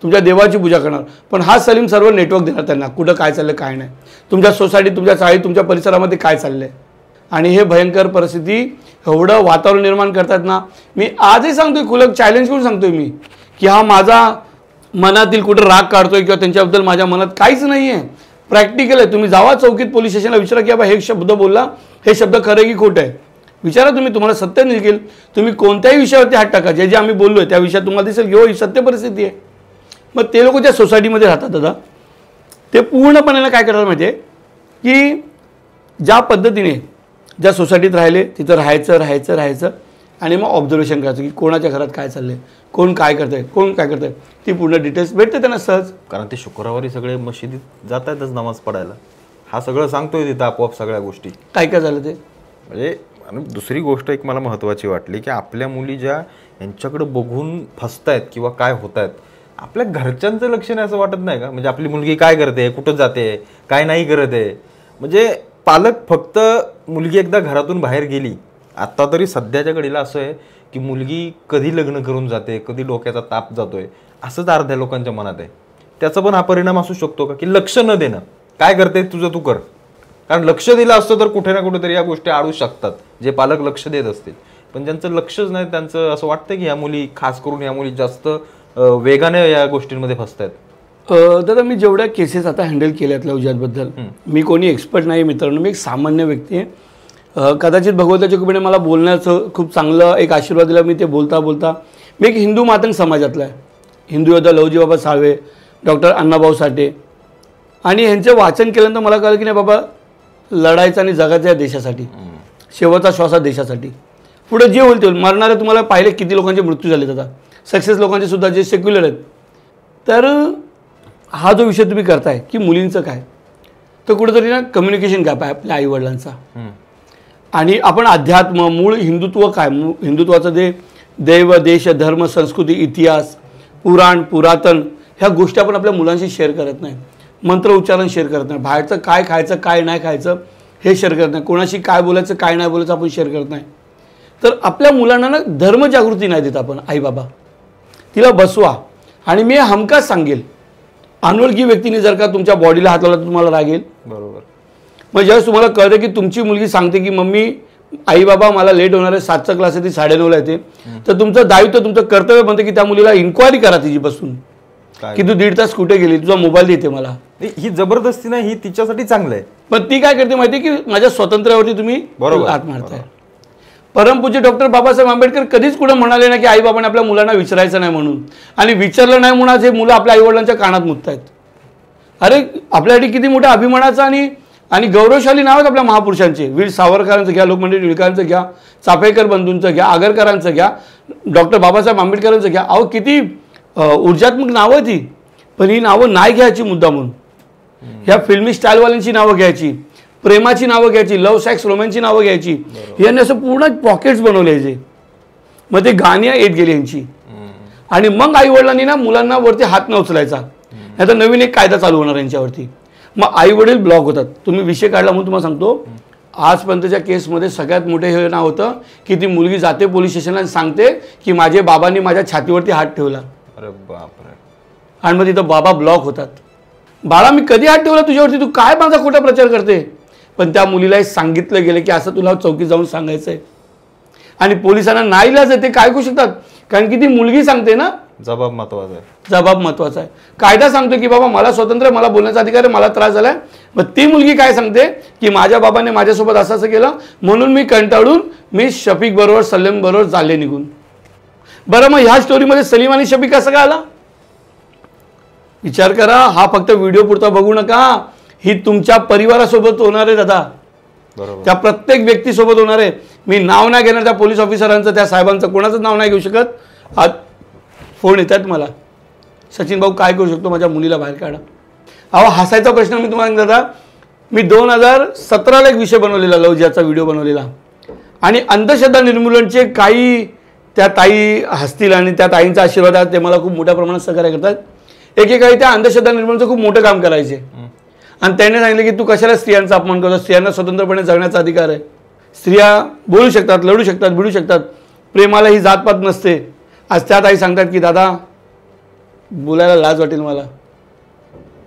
तुमच्या देवाची पूजा करणार, पण हा सलीम सर्व नेटवर्क देणार त्यांना, कुठं काय चाललं काय नाही, तुमच्या सोसायटीत, तुमच्या चाळीत, तुमच्या परिसरामध्ये काय चाललंय. आणि हे भयंकर परिस्थिती एवढं वातावरण निर्माण करतात ना. मी आजही सांगतोय, खुलं चॅलेंज करून सांगतोय मी की हा माझा मनातील कुठं राग काढतोय किंवा त्यांच्याबद्दल माझ्या मनात काहीच नाही आहे. प्रॅक्टिकल आहे. तुम्ही जावा चौकीत, पोलीस स्टेशनला विचारा की बाबा हे शब्द बोलला, हे शब्द खरं की खोटं आहे. विचारा तुम्ही, तुम्हाला सत्य निघेल. तुम्ही कोणत्याही विषयावरती हात टाका, जे आम्ही बोललोय त्या विषयात तुम्हाला दिसेल की हो ही सत्य परिस्थिती आहे. मग ते लोक ज्या सोसायटीमध्ये राहतात दादा, ते पूर्णपणे काय करतात माहिती आहे की ज्या पद्धतीने ज्या सोसायटीत राहिले तिथं राहायचं आणि मग ऑब्झर्वेशन करायचं की कोणाच्या घरात काय चाललंय, कोण काय करतंय, ती पूर्ण डिटेल्स भेटते त्यांना सहज. कारण ते शुक्रवारी सगळे मशिदीत जातातच नमाज पडायला. हा सगळं सांगतोय तिथं आपोआप सगळ्या गोष्टी काय झालं ते. म्हणजे आणि दुसरी गोष्ट एक मला महत्त्वाची वाटली की आपल्या मुली ज्या यांच्याकडे बघून फसतायत किंवा काय होत आहेत, आपल्या घरच्यांचं लक्ष नाही असं वाटत नाही का? म्हणजे आपली मुलगी काय करते, कुठं जाते, काय नाही करत आहे. म्हणजे पालक फक्त मुलगी एकदा घरातून बाहेर गेली, आत्ता तरी सध्याच्या घडीला असं आहे की मुलगी कधी लग्न करून जाते, कधी डोक्याचा ताप जातोय, असंच अर्ध्या लोकांच्या मनात आहे. त्याचा पण हा परिणाम असू शकतो का की लक्ष न देणं, काय करते तुझं तू कर. कारण लक्ष दिलं असतं तर कुठे ना कुठेतरी या गोष्टी आडू शकतात, जे पालक लक्ष देत असतील. पण ज्यांचं लक्षच नाही त्यांचं असं वाटतं की या मुली, खास करून या मुली जास्त वेगाने या गोष्टींमध्ये फसतायत. दादा मी जेवढ्या केसेस आता हँडल केल्यात लव्ह जिहादबद्दल, मी कोणी एक्सपर्ट नाही मित्रांनो, मी एक सामान्य व्यक्ती आहे. कदाचित भगवंताच्या कृपेने मला बोलण्याचं खूप चांगलं एक आशीर्वाद दिला. मी ते बोलता बोलता मी एक हिंदू मातंग समाजातला आहे. हिंदू योद्धा लवजीबाबा साळवे, डॉक्टर अण्णाभाऊ साठे, आणि ह्यांचं वाचन केल्यानंतर मला कळलं की नाही बाबा, लढायचं आणि जगायचं या देशासाठी, शेवटचा श्वासा देशासाठी. पुढे जे होईल ते होईल. मरणारे तुम्हाला पाहिले किती लोकांचे मृत्यू झालेत आता, सक्सेस लोकांचे सुद्धा जे सेक्युलर आहेत. तर हा जो विषय तुम्ही करताय की मुलींचं काय, तर कुठेतरी ना कम्युनिकेशन गॅप आहे आपल्या आईवडिलांचा. आणि आपण अध्यात्म, मूळ हिंदुत्व काय, हिंदुत्वाचं जे दैव, देश, धर्म, संस्कृती, इतिहास, पुराण, पुरातन, ह्या गोष्टी आपण आपल्या मुलांशी शेअर करत नाही. मंत्र उच्चारण शेअर करत नाही. बाहेरचं काय खायचं काय नाही खायचं हे शेअर करत नाही. कोणाशी काय बोलायचं काय नाही बोलायचं आपण शेअर करत नाही. तर आपल्या मुलांना ना धर्मजागृती नाही देत आपण. आई बाबा तिला बसवा. आणि मी हमखास सांगेल, अनोळखी व्यक्तीने जर का तुमच्या बॉडीला हात लावला तर तुम्हाला रागेल. बरोबर. मग ज्यावेळेस तुम्हाला कळतं की तुमची मुलगी सांगते की मम्मी आई बाबा मला लेट होणार आहे, 7चा क्लास आहे, ती 9:30ला येते, तर तुमचं दायित्व, तुमचं कर्तव्य बनतं की त्या मुलीला इन्क्वायरी करा तिची बसून की तू 1.5 तास कुठे गेली, तुझा मोबाईल देते मला. ही जबरदस्ती नाही, ही तिच्यासाठी चांगलं आहे. पण ती काय करते माहिती की माझ्या स्वातंत्र्यावरती तुम्ही हात मारताय. परमपूज्य डॉक्टर बाबासाहेब आंबेडकर कधीच कुठं म्हणाले ना की आई बाबाने आपल्या मुलांना विचारायचं नाही म्हणून, आणि विचारलं नाही म्हणून आज हे मुलं आपल्या आईवडिलांच्या कानात मुततायत. अरे आपल्यासाठी किती मोठ्या अभिमानाचं आणि गौरवशाली नाव आहेत आपल्या महापुरुषांचे. वीर सावरकरांचं घ्या, लोकमान्य टिळकांचं घ्या, चाफेकर बंधूंचं घ्या, आगरकरांचं घ्या, डॉक्टर बाबासाहेब आंबेडकरांचं घ्या. अहो किती ऊर्जात्मक नावं ती. पण ही नावं नाही घ्यायची मुद्दा म्हणून. ह्या फिल्मी स्टाईलवाल्यांची नावं घ्यायची, प्रेमाची नावं घ्यायची, लव्ह सेक्स रोमॅन्सची नावं घ्यायची. यांनी असं पूर्ण पॉकेट्स बनवले जे. मग ते गाणी येत गेली यांची. आणि मग आईवडिलांनी ना मुलांना वरती हात न उचलायचा. आता नवीन एक कायदा चालू होणार यांच्यावरती. मग आई वडील ब्लॉक होतात. तुम्ही विषय काढला म्हणून तुम्हाला सांगतो, आजपर्यंतच्या केसमध्ये सगळ्यात मोठे हे नाव होतं की ती मुलगी जाते पोलीस स्टेशनला आणि सांगते की माझे बाबांनी माझ्या छातीवरती हात ठेवला. अरे बापरे. आणि मग तिथं बाबा ब्लॉक होतात. बाळा मी कधी हात ठेवला तुझ्यावरती, तू काय माझा खोटा प्रचार करते. पण त्या मुलीला सांगितलं गेलं की असं तुला चौकीत जाऊन सांगायचं आहे. आणि पोलिसांना नाईलाज आहे, ते काय करू शकतात, कारण की ती मुलगी सांगते ना. जबाब महत्वाचा आहे. जबाब महत्वाचा आहे. कायदा सांगतो की बाबा मला स्वातंत्र्य, मला बोलण्याचा अधिकार आहे, मला त्रास झालाय. मग ती मुलगी काय सांगते की माझ्या बाबाने माझ्यासोबत असं असं केलं म्हणून मी कंटाळून मी शफीक बरोबर, सलीम बरोबर चालले निघून. बरं मग ह्या स्टोरीमध्ये सलीम आणि शफीक कसं काय आला, विचार करा. हा फक्त व्हिडिओ पुरता बघू नका, ही तुमच्या परिवारासोबत होणार आहे दादा. बरोबर. त्या प्रत्येक व्यक्तीसोबत होणार आहे. मी नाव नाही घेणार त्या पोलीस ऑफिसरांचं, त्या साहेबांचं, कोणाचं नाव नाही घेऊ शकत. आज फोन येतात मला, सचिन भाऊ काय करू शकतो, माझ्या मुलीला बाहेर काढा. अहो हसायचा प्रश्न मी तुम्हाला दादा, मी 2017ला एक विषय बनवलेला, लव्ह जिहादचा व्हिडिओ बनवलेला. आणि अंधश्रद्धा निर्मूलनचे काही त्या ताई हसतील आणि त्या ताईंचा आशीर्वाद आहे, ते मला खूप मोठ्या प्रमाणात सहकार्य करतात. एकेकाळी त्या अंधश्रद्धा निर्मूलनाचं खूप मोठं काम करायचे. आणि त्यांनी सांगितलं की तू कशाला स्त्रियांचा अपमान करतो, स्त्रियांना स्वतंत्रपणे जगण्याचा अधिकार आहे, स्त्रिया बोलू शकतात, लढू शकतात, भिडू शकतात, प्रेमाला ही जातपात नसते. आज त्या ताई सांगतात की दादा बोलायला लाज वाटेल मला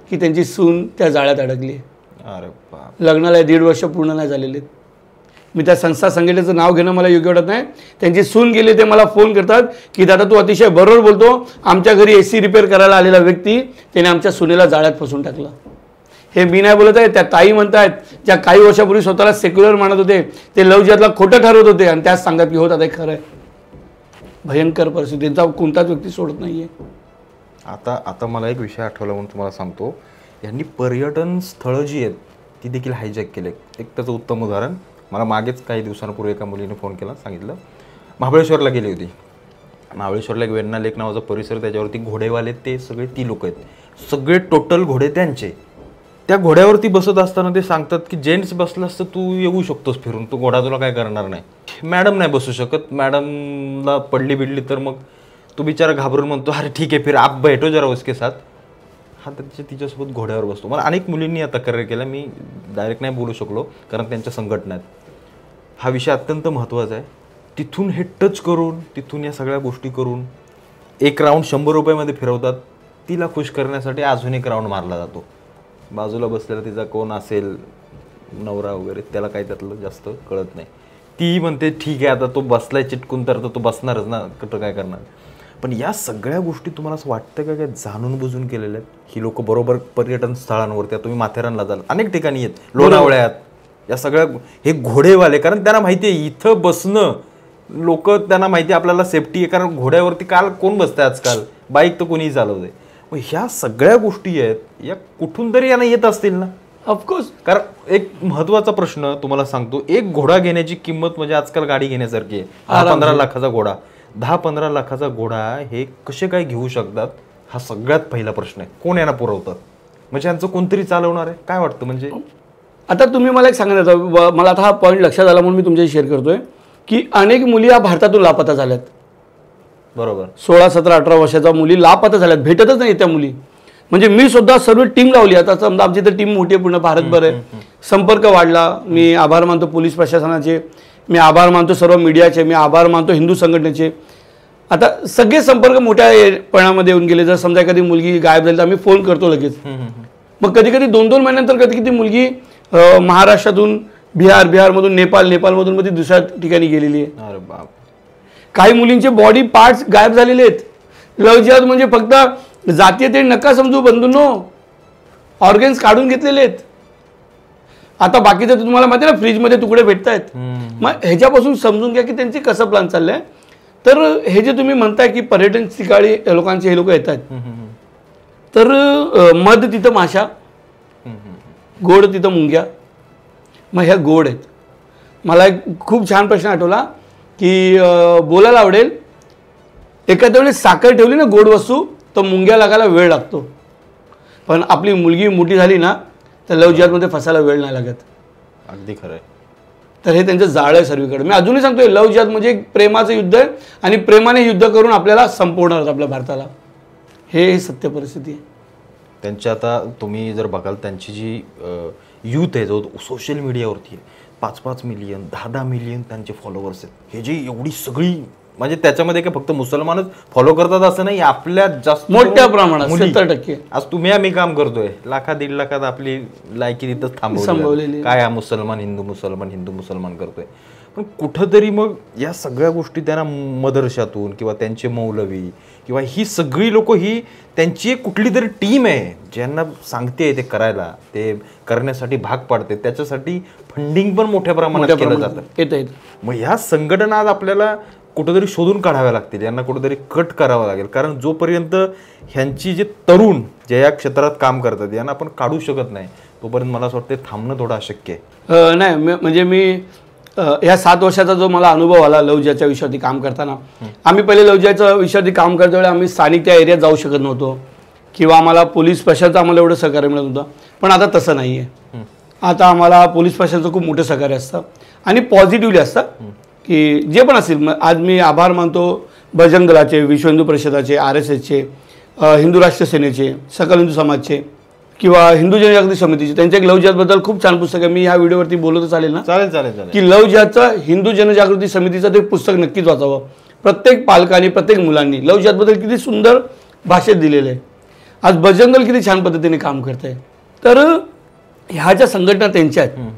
की त्यांची सून त्या जाळ्यात अडकली. अरे बाप. लग्नाला 1.5 वर्ष पूर्ण नाही झालेले. मी त्या संस्था संघटनेचं नाव घेणं मला योग्य वाटत नाही. त्यांची सून गेली, ते मला फोन करतात की दादा तू अतिशय बरोबर बोलतो, आमच्या घरी AC रिपेअर करायला आलेला व्यक्ती त्याने आमच्या सुनेला जाळ्यात फसून टाकलं. हे मी नाही बोलत आहे, त्या ताई म्हणतायत, ज्या काही वर्षापूर्वी स्वतःला सेक्युलर मानत होते, ते लव्ह जिहादला खोटं ठरवत होते आणि त्याच सांगतात की हो दादा खरं आहे. भयंकर परिस्थिती, त्यांचा कोणताच व्यक्ती सोडत नाहीये. आता मला एक विषय आठवला म्हणून तुम्हाला सांगतो. यांनी पर्यटन स्थळं जी आहेत ती देखील हायजॅक केले. एक त्याचं उत्तम उदाहरण, मला मागेच काही दिवसांपूर्वी एका मुलीने फोन केला, सांगितलं महाबळेश्वरला गेली होती. महाबळेश्वरला एक वेण्णा लेक नावाचा परिसर, त्याच्यावरती घोडेवाले ते सगळे ती लोक आहेत, सगळे टोटल घोडे त्यांचे. त्या घोड्यावरती बसत असताना ते सांगतात की जेंट्स बसलं असतं तू येऊ शकतोस फिरून, तू घोडा तुला काय करणार नाही. मॅडम नाही बसू शकत, मॅडमला पडली बिडली तर मग तो बिचारा घाबरून म्हणतो अरे ठीक आहे फिर आप बैठो जरा उसके साथ. हा तिच्यासोबत घोड्यावर बसतो. मला अनेक मुलींनी आता तक्रार केला, मी डायरेक्ट नाही बोलू शकलो कारण त्यांच्या संघटना आहेत. हा विषय अत्यंत महत्त्वाचा आहे. तिथून हे टच करून, तिथून या सगळ्या गोष्टी करून एक राऊंड 100 रुपयामध्ये फिरवतात. तिला खुश करण्यासाठी अजून एक राऊंड मारला जातो. बाजूला बसलेला तिचा कोण असेल, नवरा वगैरे, त्याला काही त्यातलं जास्त कळत नाही. ती म्हणते ठीक आहे आता तो बसलाय चिटकून तर तो बसणारच ना, कुठं काय करणार. पण या सगळ्या गोष्टी तुम्हाला असं वाटतं का काय जाणून बुजून केलेल्या आहेत? ही लोक बरोबर पर्यटन स्थळांवरती, तुम्ही माथेरानला जाल, अनेक ठिकाणी आहेत, लोणावळ्यात, या सगळ्या हे घोडेवाले, कारण त्यांना माहिती आहे इथं बसणं, लोक त्यांना माहिती आहे आपल्याला सेफ्टी आहे, कारण घोड्यावरती काल कोण बसतंय आजकाल, बाईक तर कोणीही चालवते. मग ह्या सगळ्या गोष्टी आहेत, या कुठून तरी यांना येत असतील ना. ऑफकोर्स. कारण एक महत्वाचा प्रश्न तुम्हाला सांगतो, एक घोडा घेण्याची किंमत म्हणजे आजकाल गाडी घेण्यासारखी आहे. 10-15 लाखाचा घोडा, 10-15 लाखाचा घोडा हे कसे काय घेऊ शकतात, हा सगळ्यात पहिला प्रश्न आहे. कोण यांना पुरवतात, म्हणजे यांचं कोणतरी चालवणार आहे, काय वाटतं? म्हणजे आता तुम्ही मला एक सांगण्याचा, मला आता हा पॉईंट लक्षात आला म्हणून मी तुमच्याशी शेअर करतोय की अनेक मुली या भारतातून लापता झाल्यात. बरोबर. 16, 17, 18 वर्षाच्या मुली लापता झाल्यात, भेटतच नाही त्या मुली. म्हणजे मी सुद्धा सर्व टीम लावली. आता समजा आमची तर टीम मोठी आहे, पूर्ण भारतभर आहे, संपर्क वाढला. मी आभार मानतो पोलीस प्रशासनाचे, मी आभार मानतो सर्व मीडियाचे, मी आभार मानतो हिंदू संघटनेचे. आता सगळे संपर्क मोठ्या पणामध्ये येऊन गेले. जर समजा एखादी मुलगी गायब झाली तर आम्ही फोन करतो लगेच. मग कधी कधी 2-2 महिन्यानंतर कधी कधी मुलगी महाराष्ट्रातून बिहारमधून नेपाळमधून ती दुसऱ्या ठिकाणी गेलेली आहे. अरे बाप. काही मुलींचे बॉडी पार्ट्स गायब झालेले आहेत. लव्ह जिहाद म्हणजे फक्त जातीय ते नका समजू बंधूंनो, ऑर्गन्स काढून घेतलेले आहेत. आता बाकीचं तुम्हाला माहिती आहे ना, फ्रीजमध्ये तुकडे भेटत आहेत. मग ह्याच्यापासून समजून घ्या की त्यांचे कसं प्लॅन चाललंय. तर हे जे तुम्ही म्हणताय की पर्यटन ठिकाणी लोकांचे हे लोक येत आहेत, तर मध तिथं माशा, गोड तिथं मुंग्या. मग ह्या गोड आहेत. मला एक खूप छान प्रश्न आठवला की बोलायला आवडेल, एखाद्या वेळेस साखर ठेवली ना गोड वस्तू, तर मुंग्या लागायला वेळ लागतो. पण आपली मुलगी मोठी झाली ना, तर लव्ह जिहादमध्ये फसायला वेळ नाही लागत. अगदी खरं आहे. तर हे त्यांचं जाळं आहे सर्वीकडे. मी अजूनही सांगतोय, लव्ह जिहाद म्हणजे एक प्रेमाचं युद्ध आहे आणि प्रेमाने युद्ध करून आपल्याला संपवणार आपल्या भारताला. हे सत्य परिस्थिती आहे. त्यांची आता तुम्ही जर बघाल, त्यांची जी यूथ आहे जो सोशल मीडियावरती आहे, 5-5 मिलियन 10-10 मिलियन त्यांचे फॉलोअर्स आहेत. हे जी एवढी सगळी, म्हणजे त्याच्यामध्ये काय फक्त मुसलमानच फॉलो करतात असं नाही, आपल्या जास्त मोठ्या प्रमाणात 70%. आज तुम्ही आम्ही काम करतोय, 1-1.5 लाखात आपली लायकी तिथं थांबवलेली. काय हा मुसलमान हिंदू मुसलमान करतोय. पण कुठंतरी मग या सगळ्या गोष्टी त्यांना मदरशातून किंवा त्यांचे मौलवी किंवा ही सगळी लोक, ही त्यांची एक कुठली तरी टीम आहे ज्यांना सांगते ते करायला, ते करण्यासाठी भाग पाडते. त्याच्यासाठी फंडिंग पण मोठ्या प्रमाणात केलं जातं. मग ह्या संघटना आज आपल्याला कुठेतरी शोधून काढाव्या लागतील, यांना कुठेतरी कट करावं लागेल. कारण जोपर्यंत ह्यांची जे तरुण जे या क्षेत्रात काम करतात यांना आपण काढू शकत नाही, तोपर्यंत मला असं वाटतं थांबणं थोडं अशक्य आहे. नाही म्हणजे मी ह्या 7 वर्षाचा जो मला अनुभव आला लव्ह जिहादच्या विषयावरती काम करताना, आम्ही पहिले लव्ह जिहादच्या विषयावरती काम करतो वेळी आम्ही स्थानिक त्या एरियात जाऊ शकत नव्हतो किंवा आम्हाला पोलीस प्रशासनाचं आम्हाला एवढं सहकार्य मिळत होतं. पण आता तसं नाही आहे. आता आम्हाला पोलीस प्रशासनाचं खूप मोठं सहकार्य असतं आणि पॉझिटिव्हली असतं की जे पण असतील. आज मी आभार मानतो बजरंग दलाचे, विश्व हिंदू परिषदाचे, RSSचे, हिंदू राष्ट्र सेनेचे, सकल हिंदू समाजचे किंवा हिंदू जनजागृती समितीचे. त्यांच्या एक लव्ह जिहादबद्दल खूप छान पुस्तक आहे. मी ह्या व्हिडिओवरती बोलतो चालेल ना? चालेल. की लव्ह जिहादचं हिंदू जनजागृती समितीचं ते पुस्तक नक्कीच वाचावं. प्रत्येक पालकांनी, प्रत्येक मुलांनी लव्ह जिहादबद्दल किती सुंदर भाषेत दिलेलं आहे. आज बजरंग दल किती छान पद्धतीने काम करत आहे. तर ह्या ज्या संघटना त्यांच्या आहेत,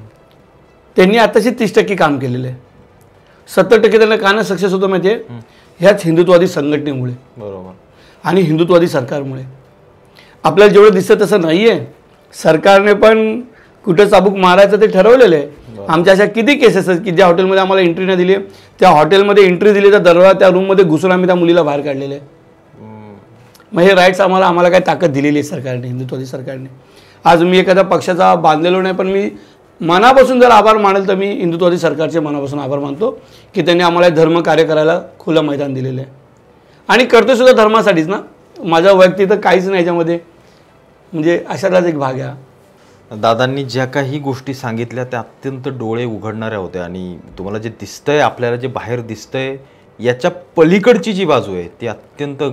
त्यांनी आताशी 30% काम केलेलं आहे. 70% त्यांना का नाही सक्सेस होतं माहिती आहे? ह्याच हिंदुत्ववादी संघटनेमुळे. बरोबर. आणि हिंदुत्ववादी सरकारमुळे. आपल्याला जेवढं दिसतं तसं नाही आहे. सरकारने पण कुठं चाबूक मारायचं ते ठरवलेलं आहे. आमच्या अशा किती केसेस आहेत की ज्या हॉटेलमध्ये आम्हाला एंट्री नाही दिली, त्या हॉटेलमध्ये एंट्री दिली तर दरवाजा त्या रूममध्ये घुसून आम्ही त्या मुलीला बाहेर काढलेलं आहे. मग हे राईट्स आम्हाला काय ताकद दिलेली आहे सरकारने, हिंदुत्ववादी सरकारने. आज मी एखाद्या पक्षाचा बांधलेलो नाही, पण मी मनापासून जर आभार मानेल तर मी हिंदुत्ववादी सरकारचे मनापासून आभार मानतो की त्यांनी आम्हाला धर्म कार्य करायला खुलं मैदान दिलेलं आहे. आणि करतो सुद्धा धर्मासाठीच ना, माझा वैयक्तिक तर काहीच नाही याच्यामध्ये. म्हणजे अशालाच एक भाग आहे. दादांनी ज्या काही गोष्टी सांगितल्या त्या अत्यंत डोळे उघडणाऱ्या होत्या. आणि तुम्हाला जे दिसतंय, आपल्याला जे बाहेर दिसतंय, याच्या पलीकडची जी बाजू आहे ती अत्यंत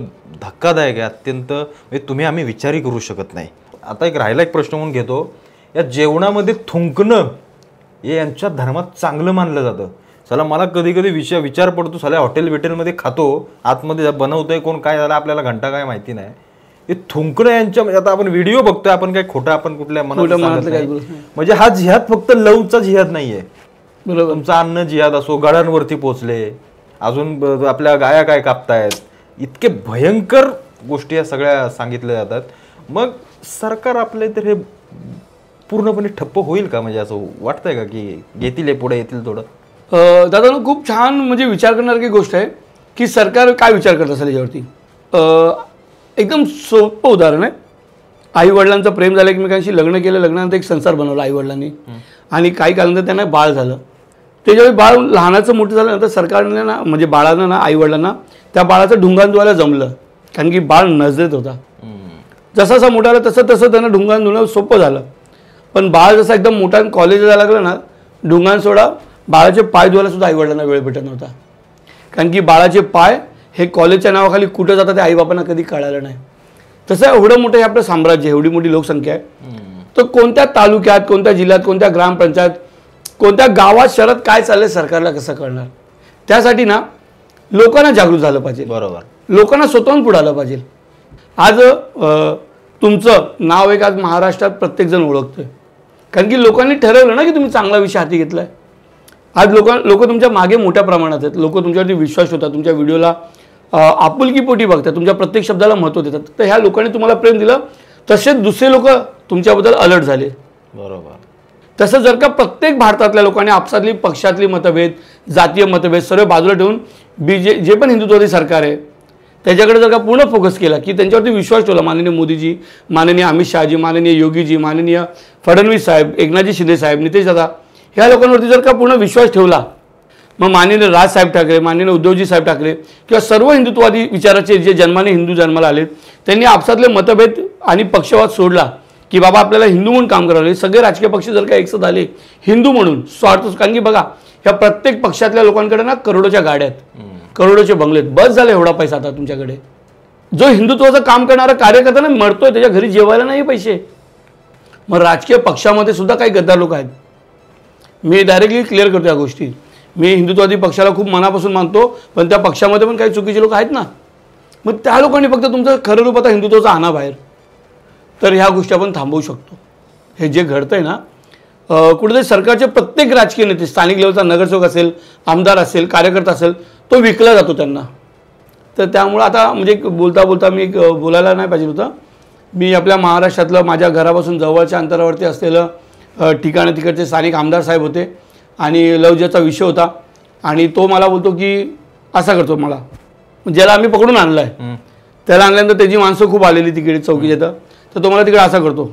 धक्कादायक आहे. अत्यंत म्हणजे तुम्ही आम्ही विचारही करू शकत नाही. आता राहिला एक प्रश्न म्हणून घेतो, या जेवणामध्ये थुंकणं हे यांच्या धर्मात चांगलं मानलं जातं. चला मला कधी कधी विचार पडतो, साला हॉटेलमध्ये खातो, आतमध्ये बनवतोय कोण, काय झालं आपल्याला घंटा काय माहिती नाही. हे थुंकणं यांच्या, आता आपण व्हिडिओ बघतोय, आपण काय खोटं आपण कुठल्या मनात, म्हणजे हा जिहाद फक्त लवचा जिहाद नाहीये. तुमचा अन्न जिहाद असो, गळ्यांवरती पोचले, अजून आपल्या गाया काय कापतायत, इतके भयंकर गोष्टी या सगळ्या सांगितल्या जातात. मग सरकार आपले तर हे पूर्णपणे ठप्प होईल का? म्हणजे असं वाटतंय का की येतील पुढे येतील थोडं? दादा खूप छान म्हणजे विचार करणारी गोष्ट आहे की सरकार काय विचार करत असेल याच्यावरती. एकदम सोपं उदाहरण आहे. आई वडिलांचं प्रेम झालं, एकमेकांशी लग्न केलं, लग्नानंतर एक संसार बनवला आई वडिलांनी आणि काही कालानंतर त्यांना बाळ झालं. त्याच्यावेळी बाळ लहानाचं मोठं झाल्यानंतर सरकारने ना म्हणजे बाळानं ना आई वडिलांना त्या बाळाचं ढुंगाण धुवायला जमलं, कारण की बाळ नजरेत होता. जसा जसा मोठा आला तसं तसं त्यांना ढुंगाण धुणं सोपं झालं. पण बाळ जसा एकदम मोठा कॉलेजला जायला लागलं ना, ढुंगाण सोडा बाळाचे पाय धुवायला सुद्धा आईवडिलांना वेळ भेटत नव्हता, कारण की बाळाचे पाय हे कॉलेजच्या नावाखाली कुठं जातात ते आईबापांना कधी कळालं नाही. तसं एवढं मोठं हे आपलं साम्राज्य, एवढी मोठी लोकसंख्या आहे, तर कोणत्या तालुक्यात, कोणत्या जिल्ह्यात, कोणत्या ग्रामपंचायत, कोणत्या गावात, शहरात काय चाललंय सरकारला कसं कळणार? त्यासाठी ना लोकांना जागृत झालं पाहिजे. बरोबर. लोकांना स्वतःहून पुढे आलं पाहिजे. आज तुमचं नाव एक आज महाराष्ट्रात प्रत्येकजण ओळखतोय, कारण की लोकांनी ठरवलं ना की तुम्ही चांगला विषय हाती घेतलाय. आज लोक तुमच्या मागे मोठ्या प्रमाणात आहेत. लोक तुमच्यावरती विश्वास ठेवतात, तुमच्या व्हिडिओला आपुलकीपोटी बघतात, तुमच्या प्रत्येक शब्दाला महत्त्व देतात. तर ह्या लोकांनी तुम्हाला प्रेम दिलं, तसेच दुसरे लोक तुमच्याबद्दल अलर्ट झाले. बरोबर. तसं जर का प्रत्येक भारतातल्या लोकांनी आपसातली पक्षातली मतभेद, जातीय मतभेद सर्व बाजूला ठेवून जे पण हिंदुत्ववादी सरकार आहे त्याच्याकडे जर का पूर्ण फोकस केला, की त्यांच्यावरती विश्वास ठेवला, माननीय मोदीजी, माननीय अमित शहाजी, माननीय योगीजी, माननीय फडणवीस साहेब, एकनाथजी शिंदे साहेब, नितेश दादा, ह्या लोकांवरती जर का पूर्ण विश्वास ठेवला, मग माननीय राजसाहेब ठाकरे, माननीय उद्धवजी साहेब ठाकरे किंवा सर्व हिंदुत्ववादी विचाराचे जे जन्माने हिंदू जन्माला आले, त्यांनी आपसातले मतभेद आणि पक्षवाद सोडला, की बाबा आपल्याला हिंदू म्हणून काम करावं. सगळे राजकीय पक्ष जर का एकसाथ आले हिंदू म्हणून स्वार्थ, कारण की बघा ह्या प्रत्येक पक्षातल्या लोकांकडे ना करोडोच्या गाड्या आहेत, करोडोचे बंगले आहेत. बस झाले एवढा पैसा आता तुमच्याकडे. जो हिंदुत्वाचं काम करणारा कार्यकर्ता ना मरतोय, त्याच्या घरी जेवायला नाही पैसे. मग राजकीय पक्षामध्ये सुद्धा काही गद्दार लोक आहेत. मी डायरेक्टली क्लिअर करतो या गोष्टी. मी हिंदुत्ववादी पक्षाला खूप मनापासून मानतो, पण त्या पक्षामध्ये पण काही चुकीचे लोक आहेत ना. मग त्या लोकांनी फक्त तुमचं खरं रूप आता हिंदुत्वाचा आणा बाहेर, तर ह्या गोष्टी आपण थांबवू शकतो. हे जे घडतंय ना, कुठेतरी सरकारचे प्रत्येक राजकीय नेते, स्थानिक लेवलचा नगरसेवक असेल, आमदार असेल, कार्यकर्ता असेल, तो विकला जातो त्यांना. तर त्यामुळं आता म्हणजे बोलता बोलता मी बोलायला नाही पाहिजे होतं. मी आपल्या महाराष्ट्रातलं माझ्या घरापासून जवळच्या अंतरावरती असलेलं ठिकाणं, तिकडचे स्थानिक आमदार साहेब होते आणि लवजिहादचा विषय होता, आणि तो मला बोलतो की असा करतो मला, ज्याला आम्ही पकडून आणलं आहे त्याला आणल्यानंतर त्याची माणसं खूप आलेली तिकडे चौकीच्या, तर तो मला तिकडे असा करतो.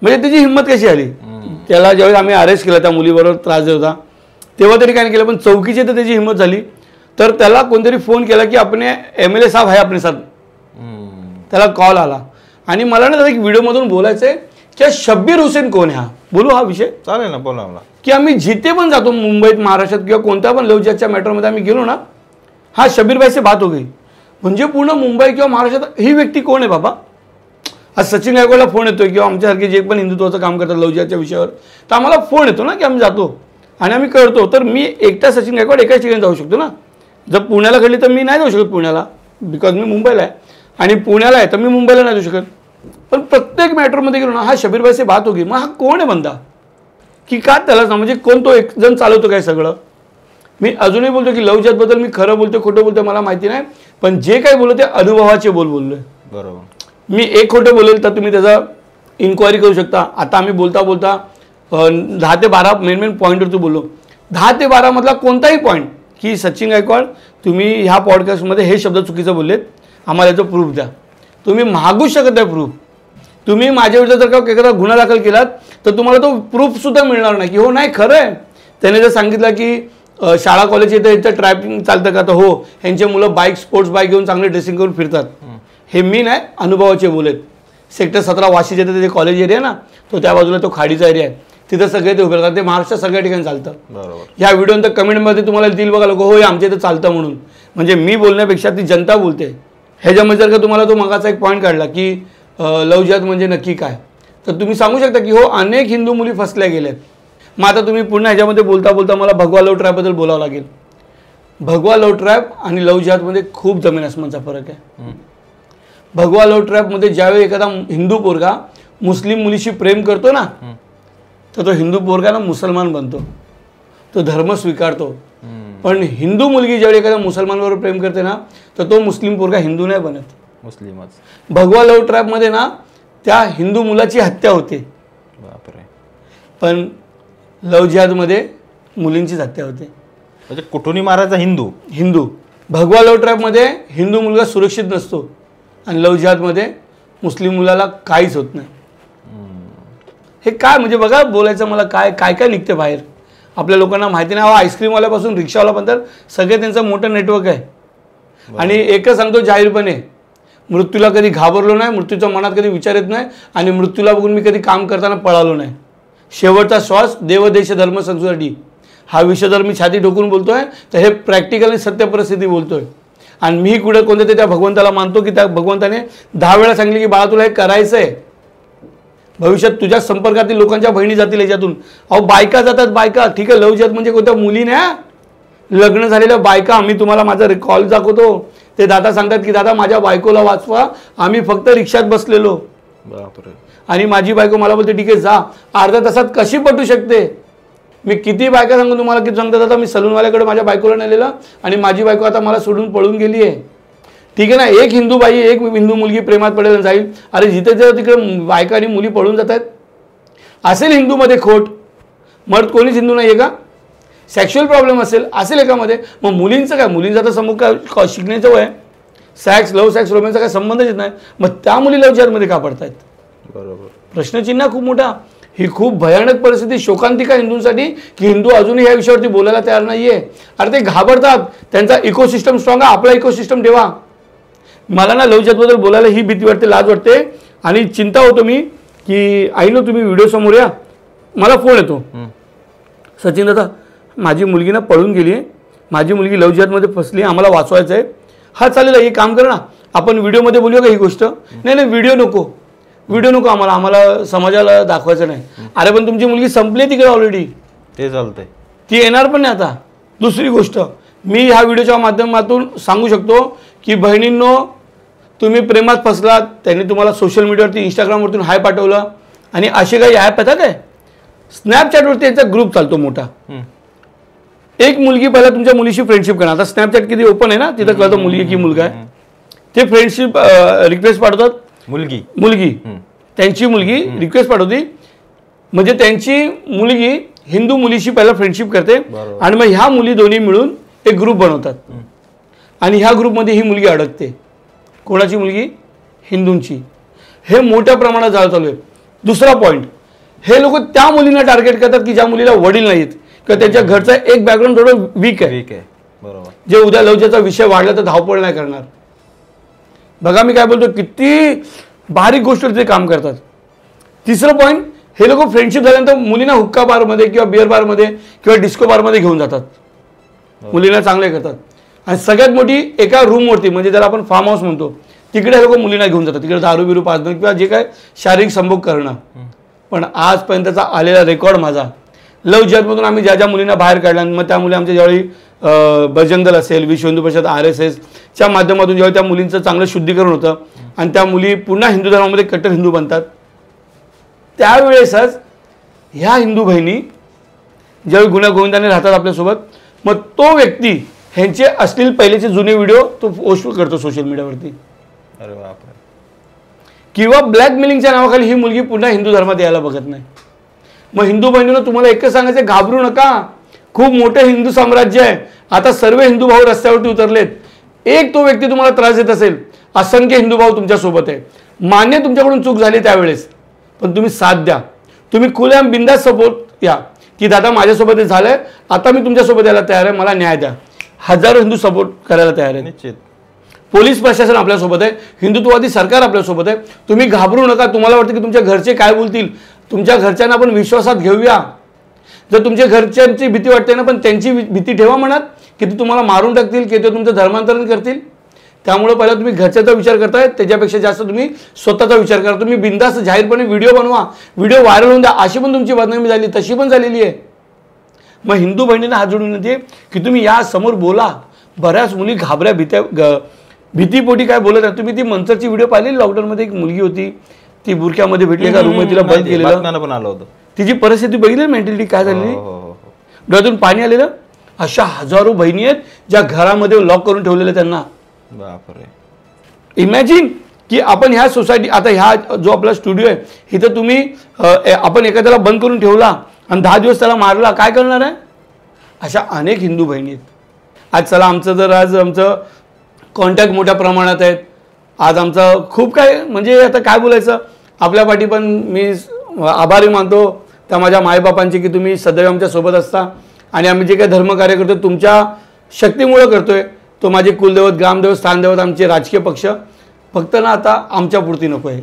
म्हणजे त्याची हिंमत कशी आली? त्याला ज्यावेळेस आम्ही अरेस्ट केला, त्या मुलीबरोबर त्रास देत होता, तेव्हा तरी काय नाही केलं, पण चौकीची तर त्याची हिंमत झाली. तर त्याला कोणतरी फोन केला की आपले MLA साहेब आहे आपले साथ. त्याला कॉल आला आणि मला ना एक व्हिडिओमधून बोलायचं आहे की शब्बीर हुसेन कोण आहे. हा बोलू, हा विषय चालेल ना, बोला मला. की आम्ही जिथे पण जातो मुंबईत, महाराष्ट्रात किंवा कोणत्या पण लवजिहादच्या मेट्रोमध्ये आम्ही गेलो ना, हा शब्बीर भाई से बात हो गई. म्हणजे पूर्ण मुंबई किंवा महाराष्ट्रात ही व्यक्ती कोण आहे बाबा? आज सचिन गायकवाडला फोन येतोय किंवा आमच्यासारखे जे पण हिंदुत्वाचं काम करतात लवजिहादच्या विषयावर, तर आम्हाला फोन येतो ना की आम्ही जातो आणि आम्ही करतो. तर मी एकटा सचिन गायकवाड एकाच ठिकाणी जाऊ शकतो ना. जर पुण्याला घडली तर मी नाही जाऊ शकत पुण्याला, बिकॉज मी मुंबईला आहे, आणि पुण्याला आहे तर मी मुंबईला नाही जाऊ शकत. पण प्रत्येक मॅटरमध्ये गेलो ना, हा शब्बीर भाई से बात होगी. मग हा कोण आहे बंदा, की का त्यालाच ना, म्हणजे कोण तो एक जण चालवतो काय सगळं? मी अजूनही बोलतो की लवजिहादबद्दल मी खरं बोलतो खोटं बोलतो मला माहिती नाही, पण जे काही बोलतो ते अनुभवाचे बोललोय. बरोबर. मी एक खोटं बोलेल तर तुम्ही त्याचा इन्क्वायरी करू शकता. आता आम्ही बोलता बोलता 10 ते 12 मेन पॉईंटवरती बोललो. 10 ते 12 मधला कोणताही पॉईंट की सचिन गायकवाड तुम्ही ह्या पॉडकास्टमध्ये हे शब्द चुकीचं बोललेत, आम्हाला याचं प्रूफ द्या. तुम्ही मागू शकत नाही प्रूफ. तुम्ही माझ्या विरुद्ध जर का एखादा गुन्हा दाखल केलात तर तुम्हाला तो प्रूफसुद्धा मिळणार नाही की हो नाही खरं आहे. त्याने जर सांगितलं की शाळा कॉलेज येतं यांचं ट्रॅपिंग चालतं का, तर हो ह्यांचे मुलं बाईक, स्पोर्ट्स बाईक घेऊन चांगले ड्रेसिंग करून फिरतात, हे मी नाही अनुभवाचे बोलेत. सेक्टर 17 वाशीचे येतं ते कॉलेज एरिया ना, तो त्या बाजूला तो खाडीचा एरिया आहे, तिथं सगळे ते उभे राहतात. ते महाराष्ट्रात सगळ्या ठिकाणी चालतं. बरोबर. ह्या व्हिडिओनंतर कमेंटमध्ये तुम्हाला येतील बघा लोक, हो हे आमच्या इथं चालतं म्हणून. म्हणजे मी बोलण्यापेक्षा ती जनता बोलते. ह्याच्यामध्ये जर का तुम्हाला तो मगाचा एक पॉईंट काढला की लवजिहाद म्हणजे नक्की काय, तर तुम्ही सांगू शकता की हो अनेक हिंदू मुली फसल्या गेल्यात. मग आता तुम्ही पुन्हा ह्याच्यामध्ये बोलता बोलता मला भगवा लव ट्रॅपबद्दल बोलावं लागेल. भगवा लव ट्रॅप आणि लवजिहादमध्ये खूप जमीन आसमानचा फरक आहे. भगवा लव ट्रॅपमध्ये ज्यावेळी एखादा हिंदू पोरगा मुस्लिम मुलीशी प्रेम करतो ना, तर तो हिंदू पोरगा ना मुसलमान बनतो, तो धर्म स्वीकारतो. पण हिंदू मुलगी ज्यावेळी एखाद्या मुसलमानवर प्रेम करते ना तर तो मुस्लिम पोरगा हिंदू नाही बनत, मुस्लिमच. भगवा लव ट्रॅपमध्ये ना त्या हिंदू मुलाची हत्या होते, बापरे. पण लव जिहादमध्ये मुलींचीच हत्या होते. म्हणजे कुठूनही मारायचा हिंदू. भगवा लव ट्रॅपमध्ये हिंदू मुलगा सुरक्षित नसतो आणि लव जिहादमध्ये मुस्लिम मुलाला काहीच होत नाही. हे काय म्हणजे बघा बोलायचं मला काय काय काय निघते बाहेर. आपल्या लोकांना माहिती नाही. आईस्क्रीमवाल्यापासून रिक्षावाल्यापर्यंत सगळे त्यांचं मोठं नेटवर्क आहे. आणि एकच सांगतो जाहीरपणे, मृत्यूला कधी घाबरलो नाही, मृत्यूच्या मनात कधी विचार येत नाही आणि मृत्यूला बघून मी कधी काम करताना पळालो नाही. शेवटचा श्वास देव देश धर्म संस्कृती हा विषय जर मी छाती ठोकून बोलतोय तर हे प्रॅक्टिकली सत्य परिस्थिती बोलतोय. आणि मी कुठे कोणत्या त्या भगवंताला मानतो की त्या भगवंताने 10 वेळा सांगितले की बाळा तुला हे करायचं आहे. भविष्यात तुझ्या संपर्कातील लोकांच्या बहिणी जातील याच्यातून. अहो बायका जातात, बायका ठीक आहे. लव जिहाद म्हणजे कोणत्या मुली नाही, लग्न झालेल्या बायका. आम्ही तुम्हाला माझा कॉल दाखवतो, ते दादा सांगतात की दादा माझ्या बायकोला वाचवा, आम्ही फक्त रिक्षात बसलेलो. बापरे. आणि माझी बायको मला बोलते ठीक आहे जा. अर्ध्या तासात कशी पटू शकते. मी किती बायका सांगू तुम्हाला, किती सांगतात दादा मी सलूनवाल्याकडे माझ्या बायकोला नेलेलं आणि माझी बायको आता मला सोडून पळून गेली आहे. ठीक आहे ना. एक हिंदू बाई एक हिंदू मुलगी प्रेमात पडेल जाईल. अरे जिथे तिकडे बायका आणि मुली पळून जात आहेत. असेल हिंदूमध्ये खोट, मर्द कोणीच हिंदू नाही आहे का. सेक्शुअल प्रॉब्लेम असेल एकामध्ये. मग मुलींचं काय, मुलींचा तर समोर काय शिकण्याचं वय, सॅक्स लव सॅक्स रोमॅन्सचा काय संबंधच येत नाही. मग त्या मुली लव जिहादमध्ये का पडतायत. बरोबर. प्रश्नचिन्ह खूप मोठा. ही खूप भयानक परिस्थिती, शोकांतिका हिंदूंसाठी की हिंदू अजूनही या विषयावरती बोलायला तयार नाहीये. अरे ते घाबरतात. त्यांचा इकोसिस्टम स्ट्रॉंग आहे, आपला इकोसिस्टम ठेवा. मला ना लव जिहादबद्दल बोलायला ही भीती वाटते, लाज वाटते आणि चिंता होतो मी की आईनो तुम्ही व्हिडिओ समोर या. मला फोन येतो, सचिन दादा माझी मुलगी ना पळून गेली आहे, माझी मुलगी लव जिहादमध्ये फसली, आम्हाला वाचवायचं आहे. हा चालेल, हे काम कर ना आपण व्हिडिओमध्ये बोलूया का ही गोष्ट. नाही व्हिडिओ नको आम्हाला समाजाला दाखवायचं नाही. अरे पण तुमची मुलगी संपली तिकडे ऑलरेडी, ते चालतंय, ती येणार पण नाही आता. दुसरी गोष्ट मी ह्या व्हिडिओच्या माध्यमातून सांगू शकतो की बहिणींनो तुम्ही प्रेमात फसलात, त्यांनी तुम्हाला सोशल मीडियावरती इंस्टाग्रामवरतून हाय पाठवलं आणि असे काही ॲप येतात काय. स्नॅपचॅटवरती यांचा ग्रुप चालतो मोठा. एक मुलगी पहिला तुमच्या मुलीशी फ्रेंडशिप करणार. आता स्नॅपचॅट किती ओपन आहे ना, तिथं कळतं मुलगी की मुलगा आहे. ते फ्रेंडशिप रिक्वेस्ट पाठवतात. मुलगी त्यांची मुलगी रिक्वेस्ट पाठवते, म्हणजे त्यांची मुलगी हिंदू मुलीशी पहिला फ्रेंडशिप करते आणि मग ह्या मुली दोन्ही मिळून एक ग्रुप बनवतात आणि ह्या ग्रुपमध्ये ही मुलगी अडकते. कोणाची मुलगी, हिंदूंची. हे मोठ्या प्रमाणात चालू आहे. दुसरा पॉईंट, हे लोक त्या मुलींना टार्गेट करतात की ज्या मुलीला वडील नाहीत किंवा त्यांच्या घरचा एक बॅकग्राऊंड थोडं वीक आहे. बरोबर. जे उद्या लवचिकचा विषय वाढला तर धावपळ नाही करणार. बघा मी काय बोलतो, किती बारीक गोष्टीवर ते काम करतात. तिसरं पॉईंट, हे लोक फ्रेंडशिप झाल्यानंतर मुलींना हुक्का बारमध्ये किंवा बिअर बारमध्ये किंवा डिस्को बारमध्ये घेऊन जातात, मुलींना चांगले करतात. आणि सगळ्यात मोठी एका रूमवरती, म्हणजे ज्याला आपण फार्म हाऊस म्हणतो, तिकडे हे लोक मुलींना घेऊन जातात. तिकडे दारू बिरू पाजणं किंवा जे काय शारीरिक संभोग करणं. पण आजपर्यंतचा आलेला रेकॉर्ड माझा, लव जिहादमधून आम्ही ज्या ज्या मुलींना बाहेर काढल्या, मग त्या मुली आमच्या ज्यावेळी बजरंग दल असेल, विश्व हिंदू परिषद, RSSच्या माध्यमातून ज्यावेळी त्या मुलींचं चांगलं शुद्धीकरण होतं आणि त्या मुली पुन्हा हिंदू धर्मामध्ये कट्टर हिंदू बनतात, त्यावेळेसच ह्या हिंदू बहिणी ज्यावेळी गुन्हा गोविंदाने राहतात आपल्यासोबत, मग तो व्यक्ती ह्यांचे असलेले पहिलेचे जुने व्हिडिओ तो पोस्ट करतो सोशल मीडियावरती. अरे बापरे. किंवा ब्लॅकमेलिंगच्या नावाखाली ही मुलगी पुन्हा हिंदू धर्मात यायला बघत नाही. मग हिंदू बहिणींना तुम्हाला एकच सांगायचं, घाबरू नका. खूप मोठं हिंदू साम्राज्य आहे. आता सर्व हिंदू भाऊ रस्त्यावरती उतरलेत. एक तो व्यक्ती तुम्हाला त्रास देत असेल, असंख्य हिंदू भाऊ तुमच्यासोबत आहे. मान्य तुमच्याकडून चूक झाली त्यावेळेस, पण तुम्ही साथ द्या. तुम्ही खुलेआम बिंदास सपोर्ट या की दादा माझ्यासोबत हे झालंय, आता मी तुमच्यासोबत यायला तयार आहे, मला न्याय द्या. हजारो हिंदू सपोर्ट करायला तयार आहे. निश्चित. पोलीस प्रशासन आपल्यासोबत आहे, हिंदुत्ववादी सरकार आपल्यासोबत आहे. तुम्ही घाबरू नका. तुम्हाला वाटतं की तुमच्या घरचे काय बोलतील, तुमच्या घरच्यांना आपण विश्वासात घेऊया. जर तुमच्या घरच्यांची भीती वाटते ना, पण त्यांची भीती ठेवा मनात की ते तुम्हाला मारून टाकतील की ते तुमचं धर्मांतरण करतील. त्यामुळे पहिला तुम्ही घरच्याचा विचार करताय, त्याच्यापेक्षा जास्त तुम्ही स्वतःचा विचार करा. तुम्ही बिंदास जाहीरपणे व्हिडिओ बनवा, व्हिडिओ व्हायरल होऊन द्या. अशी पण तुमची बदनामी झाली, तशी पण झालेली आहे. मग हिंदू बहिणींना हात जोडून येते की तुम्ही या समोर बोला. बऱ्याच मुली घाबऱ्या भीतीपोटी काय बोलत नाही. तुम्ही ती मंचरची व्हिडिओ पाहिली, लॉकडाऊनमध्ये एक मुलगी होती, ती बुरख्यामध्ये भेटली का रूममध्ये, तिला बंद केलेलं पण आलं होतं. तिची परिस्थिती बघितली, मेंटॅलिटी काय झालेली, डोळ्यातून पाणी आलेलं. अशा हजारो बहिणी आहेत ज्या घरामध्ये लॉक करून ठेवलेले त्यांना. बापरे. इमॅजिन की आपण ह्या सोसायटी, आता ह्या जो आपला स्टुडिओ आहे इथं तुम्ही आपण एखाद्याला बंद करून ठेवला आणि 10 दिवस त्याला मारला, काय करणार आहे? अशा अनेक हिंदू बहिणी आहेत. आज चला आमचं कॉन्टॅक्ट मोठ्या प्रमाणात आहेत. आज आमचं खूप काय, म्हणजे आता काय बोलायचं, आपल्या पाठी पण मी आभारी मानतो त्या माझ्या मायबापांचे की तुम्ही सदैव आमच्या सोबत असता आणि आम्ही जे काही धर्मकार्य करतो तुमच्या शक्तीमुळे करतोय. तो माझे कुलदैवत, ग्रामदैवत, स्थानदैवत, आमचे राजकीय पक्ष फक्त ना आता आमच्यापुरती नको आहे,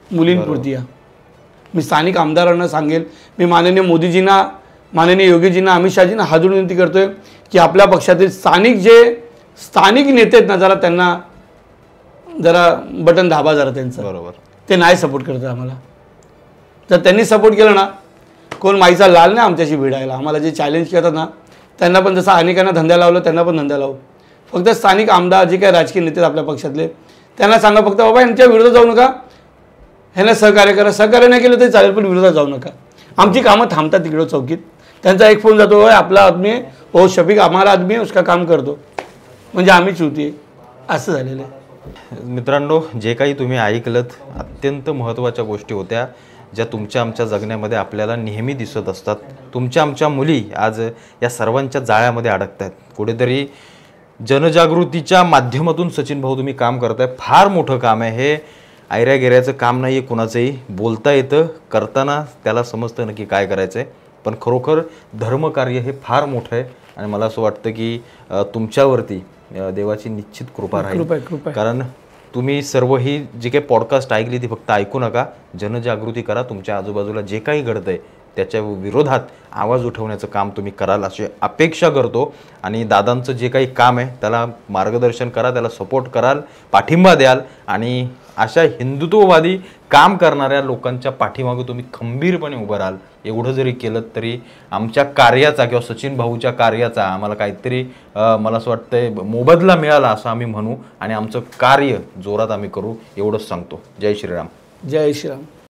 मुलींपुरती या. मी स्थानिक आमदारांना सांगेल, मी माननीय मोदीजींना, माननीय योगीजींना, अमित शहाजींना हात जोडून विनंती करतोय की आपल्या पक्षातील स्थानिक नेते आहेत ना, जरा त्यांना जरा बटन दाबा जरा त्यांचं. बरोबर. ते नाही सपोर्ट करतात आम्हाला. जर त्यांनी सपोर्ट केलं ना, कोण माईचा लाल नाही आमच्याशी भिडायला. आम्हाला जे चॅलेंज करतात ना त्यांना पण, जसं अनेकांना धंदा लावलं त्यांना पण धंदा लावू. फक्त स्थानिक आमदार जे काही राजकीय नेते आपल्या पक्षातले त्यांना सांगा फक्त बाबा यांच्या विरोधात जाऊ नका, ह्यांना सहकार्य करा. सहकार्य नाही केलं तरी चालेल पण विरोधात जाऊ नका. आमची कामं थांबतात तिकडं चौकीत. त्यांचा एक फोन जातो, आपला आदमी आहे, ओ शफीक हमारा आदमी है, उसका काम करतो, म्हणजे आम्ही चुती आहे. असं झालेलं आहे. मित्रांनो, जे काही तुम्ही ऐकलत अत्यंत महत्त्वाच्या गोष्टी होत्या ज्या तुमच्या आमच्या जगण्यामध्ये आपल्याला नेहमी दिसत असतात. तुमच्या आमच्या मुली आज या सर्वांच्या जाळ्यामध्ये अडकत आहेत. कुठेतरी जनजागृतीच्या माध्यमातून सचिन भाऊ तुम्ही काम करताय. फार मोठं काम आहे हे. आयऱ्या गेऱ्याचं काम नाही आहे कुणाचंही. बोलता येतं, करताना त्याला समजतं नक्की काय करायचं आहे. पण खरोखर धर्मकार्य हे फार मोठं आहे आणि मला असं वाटतं की तुमच्यावरती देवाची निश्चित कृपा राहील. कारण तुम्ही सर्व ही जी काही पॉडकास्ट ऐकली ती फक्त ऐकू नका, जनजागृती करा. तुमच्या आजूबाजूला जे काही घडतंय त्याच्या विरोधात आवाज उठवण्याचं काम तुम्ही कराल अशी अपेक्षा करतो. आणि दादांचं जे काही काम आहे त्याला मार्गदर्शन करा, त्याला सपोर्ट कराल, पाठिंबा द्याल आणि अशा हिंदुत्ववादी काम करणाऱ्या लोकांच्या पाठीमागे तुम्ही खंबीरपणे उभं राहाल. एवढं जरी केलं तरी आमच्या कार्याचा किंवा सचिन भाऊच्या कार्याचा आम्हाला काहीतरी मला असं वाटतंय मोबदला मिळाला असं आम्ही म्हणू आणि आमचं कार्य जोरात आम्ही करू एवढंच सांगतो. जय श्रीराम. जय श्रीराम.